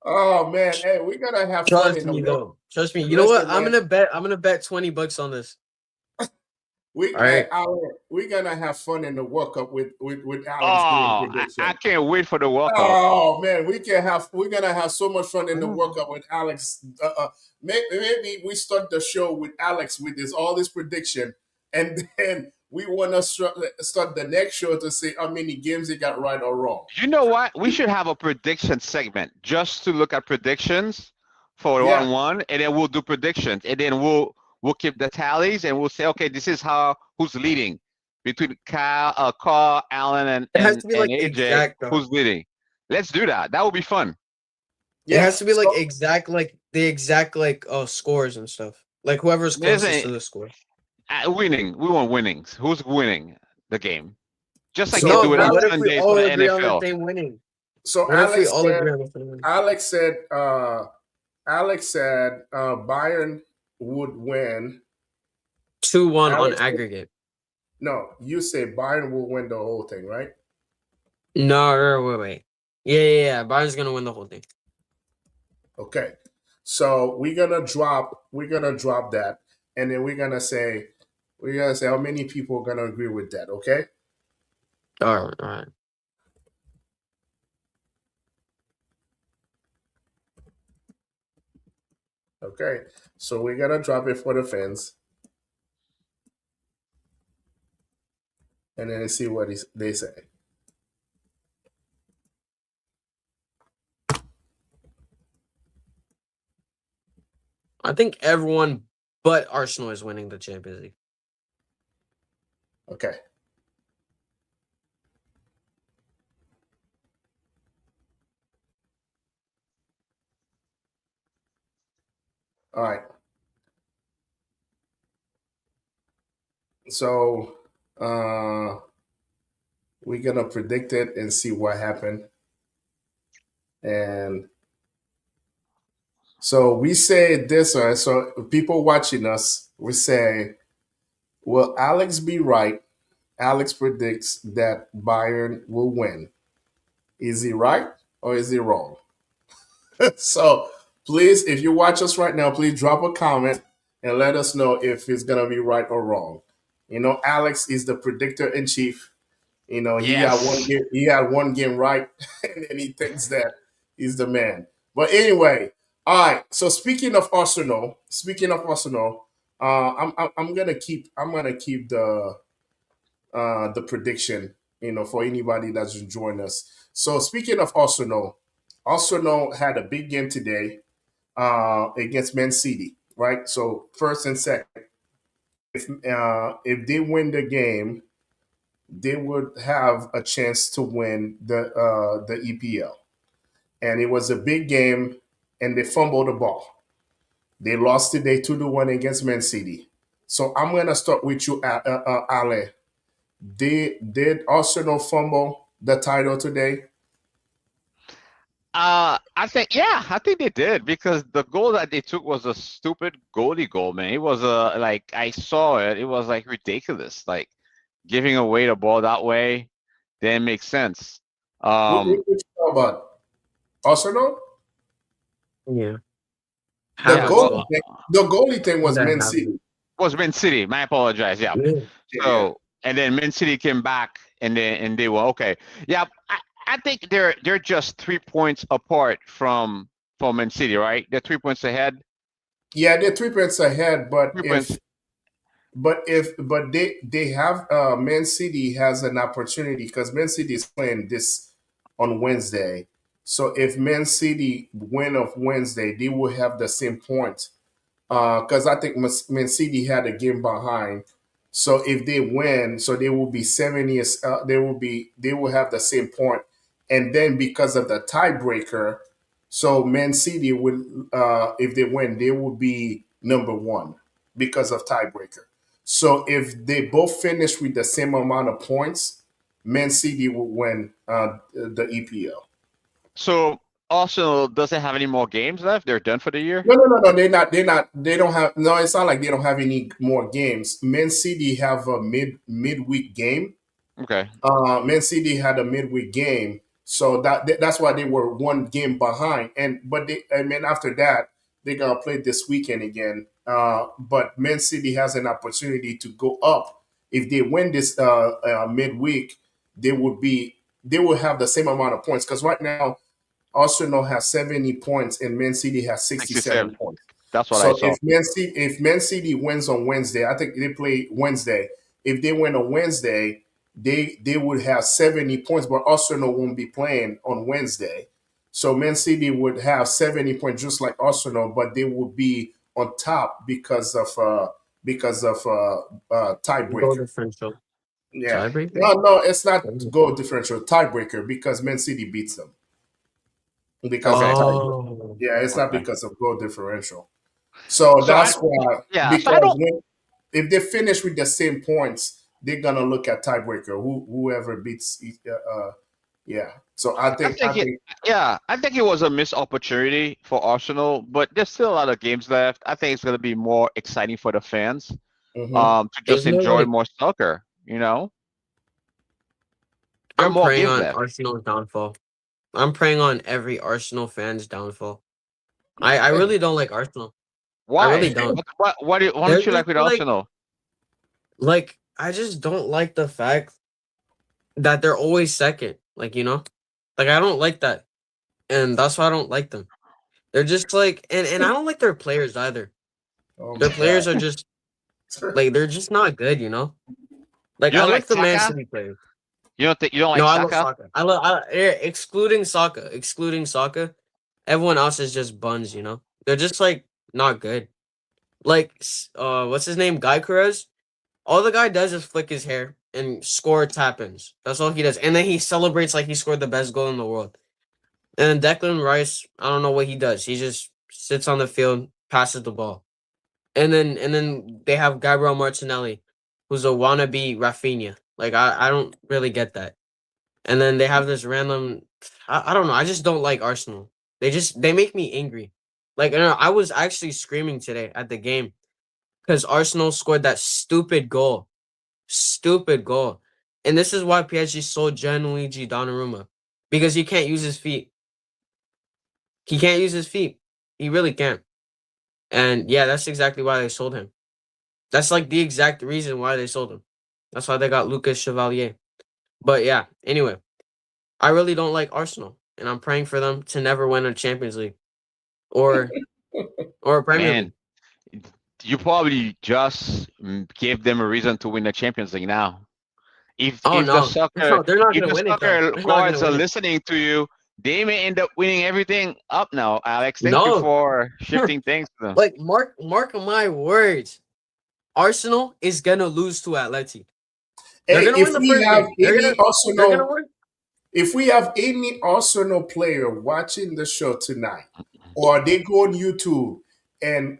oh man, hey, we're gonna have fun Trust in the me world. though. Trust me. You know what? Listen, man. I'm gonna bet $20 on this. We All right. we're gonna have fun in the World Cup with Oh, Alex doing I prediction. can't wait for the World Cup. Oh man, we're gonna have so much fun in the World Cup with Alex. Maybe we start the show with Alex with all this prediction, and then we want to start the next show to see how many games he got right or wrong. You know what? We should have a prediction segment just to look at predictions for Yeah. 1-1, and then we'll do predictions, and then we'll keep the tallies, and we'll say, okay, this is who's leading between Carl, Allen, It has to be and like AJ. exact though. Who's leading? Let's do that. That would be fun. It Yeah. has to be like So, exact, like the exact like scores and stuff. Like whoever's closest to the score. Winning. We want winnings. Who's winning the game? Just like you so No, do it but on what if we Sundays for all the agree on the NFL. same winning? so What if we all agree on the same winning? Alex said Bayern would win. 2-1 on Alex, aggregate. no, you say Bayern will win the whole thing, right? No, wait. Yeah. Bayern's gonna win the whole thing. Okay. So we're gonna drop that, and then we're gonna say how many people are gonna agree with that. Okay. All right. Okay. So we're gonna drop it for the fans, and then see what they say. I think everyone but Arsenal is winning the Champions League. Okay. All right. So we're gonna predict it and see what happened. And so we say this, right? So people watching us, we say, will Alex be right? Alex predicts that Bayern will win. Is he right or is he wrong? So please, if you watch us right now, please drop a comment and let us know if it's gonna be right or wrong. You know, Alex is the predictor in chief. You know, Yes. he had one game right, and then he thinks that he's the man. But anyway, all right. So speaking of Arsenal, I'm gonna keep the prediction. You know, for anybody that's joined us. So speaking of Arsenal, Arsenal had a big game today against Man City, right? So first and second, if they win the game, they would have a chance to win the EPL. And it was a big game, and they fumbled the ball. They lost today 2-1 against Man City. So I'm gonna start with you, Ale. Did Arsenal fumble the title today? I think they did, because the goal that they took was a stupid goalie goal, man. It was like, I saw it. It was like ridiculous. Like, giving away the ball that way didn't make sense. What you talk about? Arsenal? Yeah. The Yeah, Havertz well, goalie goal. thing, the goalie thing was That Man happened. City. was Man City. I apologize. Yeah. Yeah. Yeah. So, and then Man City came back, and they were okay. Yeah, I think they're just 3 points apart from Man City, right? They're 3 points ahead. Yeah, they're 3 points ahead, 3 points. but they have Man City has an opportunity because Man City is playing this on Wednesday. So if Man City win of Wednesday, they will have the same point. Because I think Man City had a game behind. So if they win, so they will be 7 years. They will have the same point, and then because of the tiebreaker, so Man City will if they win, they will be number one because of tiebreaker. So if they both finish with the same amount of points, Man City will win the EPL. So Arsenal doesn't have any more games left. They're done for the year. No. They're not. They're not. They don't have. No, it's not like they don't have any more games. Man City have a midweek game. Okay. Man City had a midweek game, so that's why they were one game behind. I mean, after that, they're gonna play this weekend again. But Man City has an opportunity to go up if they win this midweek. They will have the same amount of points because right now Arsenal has 70 points and Man City has 67 67. points. That's what I So saw. if Man City wins on Wednesday, I think they play Wednesday. If they win on Wednesday, they would have 70 points, but Arsenal won't be playing on Wednesday. So Man City would have 70 points just like Arsenal, but they would be on top because of Goal tiebreaker. differential. Yeah. Tiebreaker? No, it's not Oh. goal differential, tiebreaker because Man City beats them because of Okay. tiebreaker. Oh. Yeah, it's not Okay. because of goal differential. So So I that's why, yeah. So I because don't. if they finish with the same points, they're gonna look at tiebreaker. Whoever beats, yeah. So I think I it. think Yeah, I think it was a missed opportunity for Arsenal, but there's still a lot of games left. I think it's going to be more exciting for the fans, mhm. to just Isn't it enjoy like more soccer. There are I'm more praying games on left. Arsenal's downfall. I'm praying on every Arsenal fan's downfall. I really don't like Arsenal. I really Why? don't. Why They're don't you just like with like Arsenal? I just don't like the fact that they're always second. Like I don't like that. And that's why I don't like them. They're just like and I don't like their players either. Oh Their my players are god. just like they're just not good. Like You I don't like like the Man Saka? City players. You don't No, like I love Saka? soccer. Excluding soccer. Excluding soccer. Everyone else is just buns. They're just like not good. Like what's his name? Guy Carez. All the guy does is flick his hair and score tap-ins. That's all he does. And then he celebrates like he scored the best goal in the world. And then Declan Rice, I don't know what he does. He just sits on the field, passes the ball. And then they have Gabriel Martinelli, who's a wannabe Rafinha. Like I don't really get that. And then they have this random I don't know. I just don't like Arsenal. They make me angry. Like I was actually screaming today at the game because Arsenal scored that stupid goal. Stupid goal. And this is why PSG sold Gianluigi Donnarumma. Because he can't use his feet. He can't use his feet. He really can't. And yeah, that's exactly why they sold him. That's like the exact reason why they sold him. That's why they got Lucas Chevalier. But yeah, anyway, I really don't like Arsenal. And I'm praying for them to never win a Champions League or or a Premier League. Man, you probably just gave them a reason to win the Champions League now. If Oh if the no. soccer No, they're not if gonna the win it though. soccer They're not gonna gods are win it. listening to you, they may end up winning everything up now. Alex, thank you No. for shifting things to them. Like mark my words. Arsenal is gonna lose to Atleti. They're Hey, gonna win the first game. They're gonna win. If we have any Arsenal player watching the show tonight, or they go on YouTube and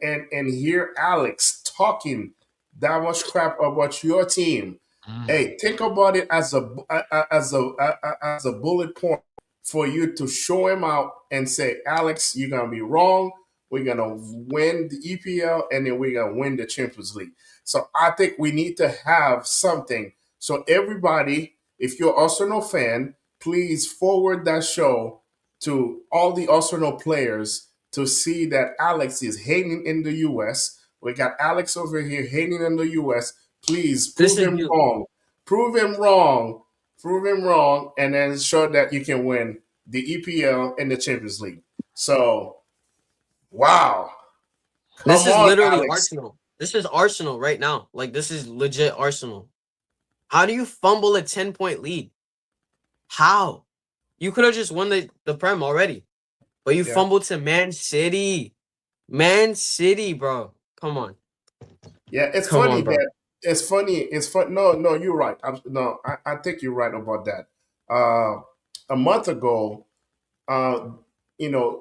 hear Alex talking that much crap about your team, Mm. hey, think about it as a bullet point for you to show him out and say, Alex, you're gonna be wrong. We're gonna win the EPL and then we're gonna win the Champions League. So I think we need to have something. So everybody, if you're Arsenal fan, please forward that show to all the Arsenal players to see that Alex is hating in the US. We got Alex over here hating in the US. Please prove Listen, him you wrong. Prove him wrong. Prove him wrong, and then show that you can win the EPL and the Champions League. So, wow. this Come is on, literally Alex. Arsenal. This is Arsenal right now. Like this is legit Arsenal. How do you fumble a 10-point lead? How? You could have just won the Prem already. But you Yeah. fumbled to Man City. Man City, bro. Come on. Yeah, it's Come funny on, bro. that it's funny. It's fun. No, no, you're right. No, I think you're right about that. A month ago, uh,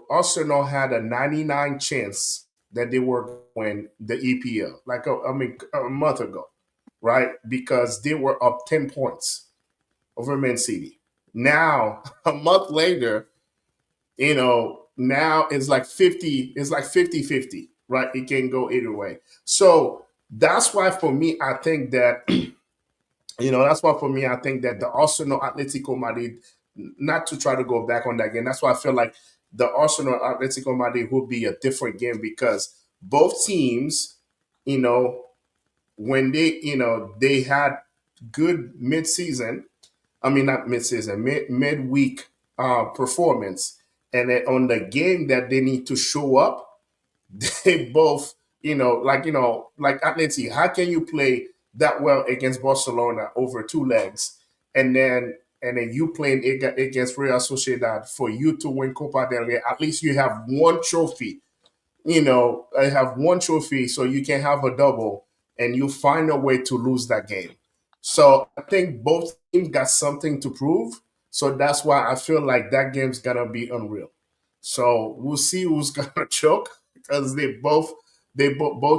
Arsenal had a 99 chance that they were going to win the EPL. Like, I mean, a month ago, right? Because they were up 10 points over Man City. Now, a month later, now it's like 50-50, right? It can go either way. So that's why for me, I think that, that's why for me, I think that the Arsenal Atletico Madrid, not to try to go back on that game, that's why I feel like the Arsenal Atletico Madrid would be a different game because both teams, you know, when they had good mid-season, I mean, not mid-season, midweek performance. And then on the game that they need to show up, they both, like Atleti, how can you play that well against Barcelona over two legs? And then and then you playing against Real Sociedad for you to win Copa del Rey, at least you have one trophy. I have one trophy, so you can have a double, and you find a way to lose that game. So I think both teams got something to prove. So that's why I feel like that game's gonna be unreal. So we'll see who's gonna choke because both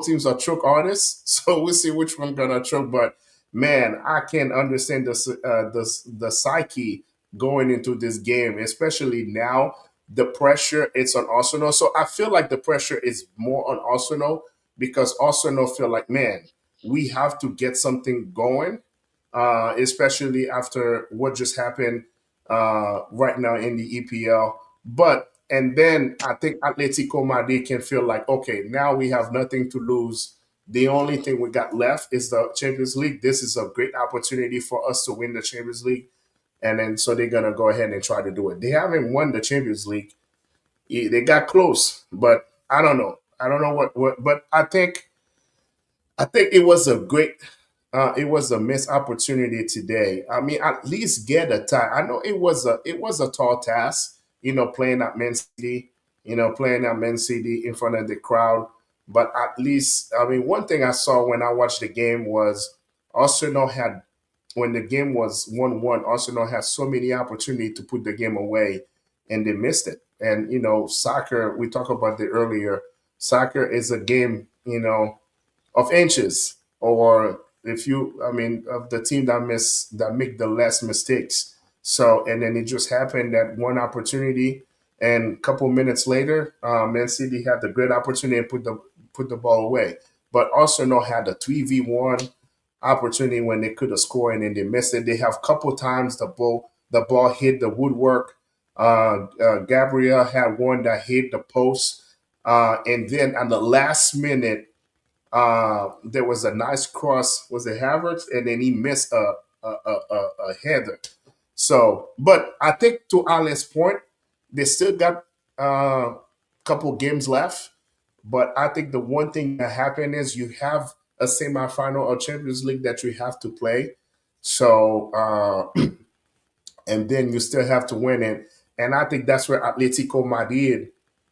teams are choke artists. So we'll see which one gonna choke. But man, I can understand the psyche going into this game, especially now the pressure it's on Arsenal. So I feel like the pressure is more on Arsenal because Arsenal feel like, man, we have to get something going, especially after what just happened right now in the EPL. But and then I think Atletico Madrid can feel like, okay, now we have nothing to lose. The only thing we got left is the Champions League. This is a great opportunity for us to win the Champions League. And then so they're gonna go ahead and try to do it. They haven't won the Champions League. They got close, but I don't know. I don't know what but I think it was a great it was a missed opportunity today. I mean, at least get a tie. I know it was a tall task, playing at Man City, playing at Man City in front of the crowd. But at least, I mean, one thing I saw when I watched the game was Arsenal had when the game was 1-1, Arsenal had so many opportunities to put the game away and they missed it. And soccer, we talked about it earlier. Soccer is a game, of inches, or if you, I mean, of the team that make the less mistakes. So, and then it just happened that one opportunity, and a couple minutes later, Man City had the great opportunity and put the ball away. But Arsenal had a 3v1 opportunity when they could have scored and then they missed it. They have a couple times the ball hit the woodwork. Gabriel had one that hit the post, and then at the last minute, there was a nice cross. Was it Havertz? And then he missed a header. So, but I think to Ali's point, they still got a couple games left. But I think the one thing that happened is you have a semifinal of Champions League that you have to play. So, and then you still have to win it. And I think that's where Atletico Madrid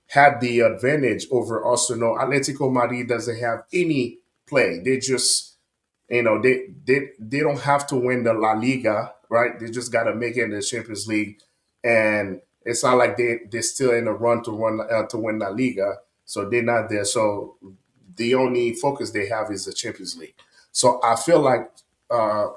had the advantage over Arsenal. Atletico Madrid doesn't have any play. They just, they don't have to win the La Liga, right? They just got to make it in the Champions League, and it's not like they're still in a run to win La Liga, so they're not there. So the only focus they have is the Champions League. So I feel like uh,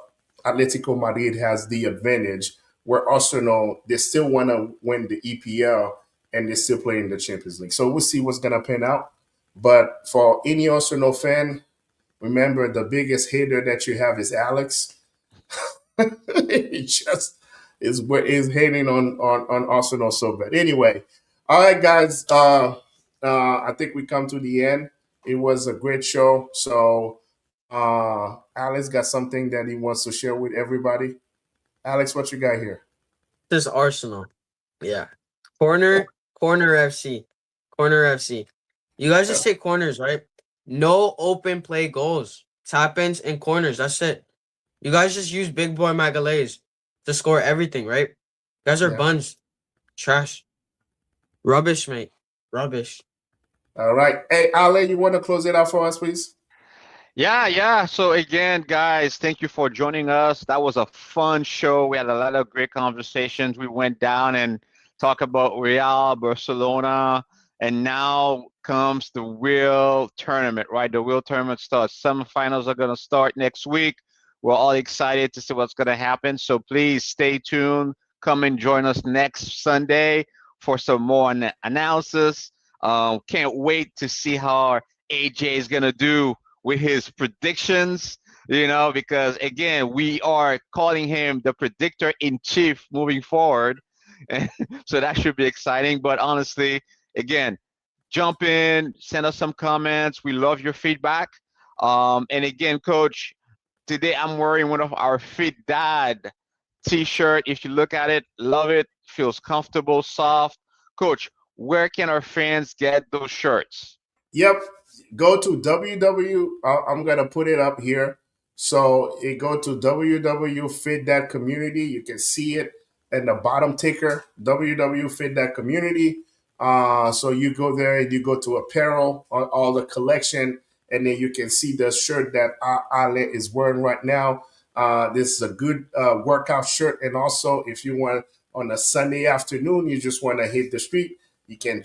Atletico Madrid has the advantage where Arsenal they still want to win the EPL and they're still playing the Champions League. So we'll see what's gonna pan out. But for any Arsenal fan, remember the biggest hater that you have is Alex. He just is hating on Arsenal so bad. Anyway, all right, guys. I think we come to the end. It was a great show. So Alex got something that he wants to share with everybody. Alex, what you got here? This is Arsenal. Yeah. Corner FC. Corner FC. You guys just take corners, right? No open play goals. Tap ins and corners. That's it. You guys just use big boy Magalhaes to score everything, right? You guys are Yeah. buns. Trash. Rubbish, mate. Rubbish. All right. Hey, Ale, you want to close it out for us, please? Yeah, yeah. So again, guys, thank you for joining us. That was a fun show. We had a lot of great conversations. We went down and talked about Real, Barcelona, and now comes the real tournament, right? The real tournament starts. Semifinals are going to start next week. We're all excited to see what's going to happen. So please stay tuned. Come and join us next Sunday for some more analysis. Can't wait to see how AJ is going to do with his predictions, because again, we are calling him the predictor in chief moving forward. So that should be exciting. But honestly, again, jump in, send us some comments. We love your feedback. And again, coach, today I'm wearing one of our Fit Dad t-shirt. If you look at it, love it, feels comfortable, soft. Coach, where can our fans get those shirts? Yep. Go to I'm gonna put it up here. So you go to www.fit.community. You can see it in the bottom ticker, www.fit.community. So you go there and you go to apparel on all the collection, and then you can see the shirt that Ale is wearing right now. This is a good workout shirt, and also if you want on a Sunday afternoon, you just want to hit the street, you can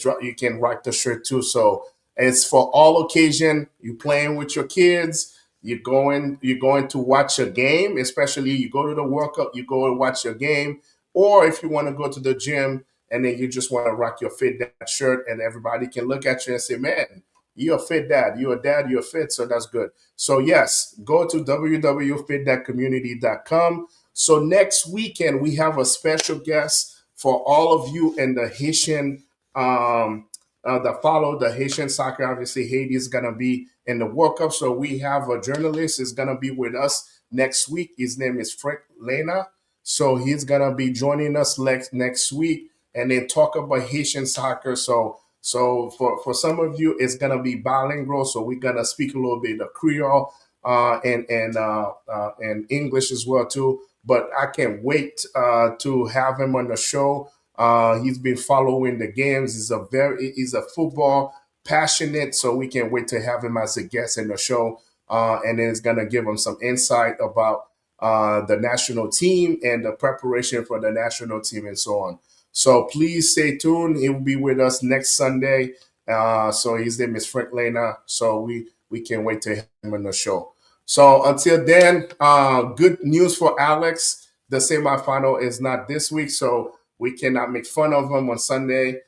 rock the shirt too. So it's for all occasion. You playing with your kids, you're going to watch a game, especially you go to the World Cup, you go and watch your game, or if you want to go to the gym and then you just want to rock your fit dad shirt, and everybody can look at you and say, "Man, you're a fit dad. You're a dad. You're fit." So that's good. So yes, go to www.fitdadcommunity.com. So next weekend we have a special guest for all of you in the Haitian that follow the Haitian soccer. Obviously, Haiti is gonna be in the World Cup, so we have a journalist is gonna be with us next week. His name is Frank Lena. So he's gonna be joining us next week and then talk about Haitian soccer. So for some of you, it's gonna be bilingual. So we're gonna speak a little bit of Creole and English as well too. But I can't wait to have him on the show. He's been following the games. He's a football passionate, so we can't wait to have him as a guest in the show. And then it's gonna give him some insight about the national team and the preparation for the national team and so on. So please stay tuned. He will be with us next Sunday. So his name is Frank Lena. So we can't wait to have him on the show. So until then, good news for Alex. The semifinal is not this week, so we cannot make fun of him on Sunday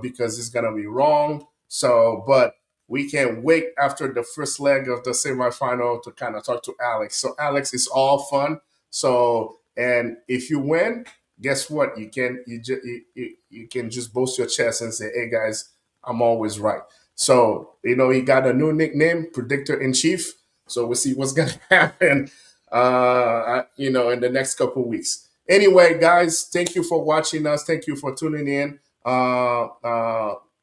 because it's gonna be wrong. So, but we can't wait after the first leg of the semifinal to kind of talk to Alex. So, Alex, it's all fun. So, and if you win, guess what? You can just boast your chest and say, "Hey guys, I'm always right." So, he got a new nickname, Predictor in Chief. So we'll see what's gonna happen, in the next couple of weeks. Anyway, guys, thank you for watching us. Thank you for tuning in,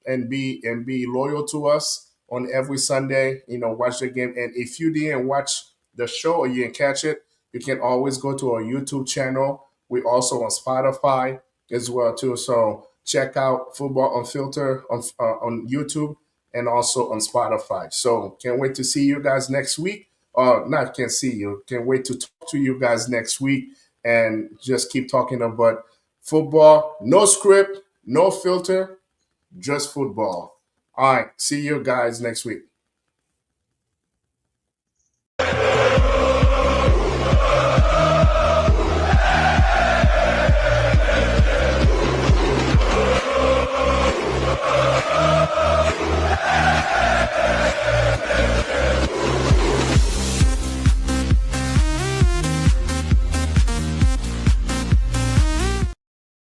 and be loyal to us on every Sunday. Watch the game, and if you didn't watch the show or you didn't catch it, you can always go to our YouTube channel. We're also on Spotify as well too. So check out Futbol Unfiltered on YouTube and also on Spotify. So can't wait to see you guys next week. Not can't see you. Can't wait to talk to you guys next week and just keep talking about football. No script, no filter, just football. All right. See you guys next week.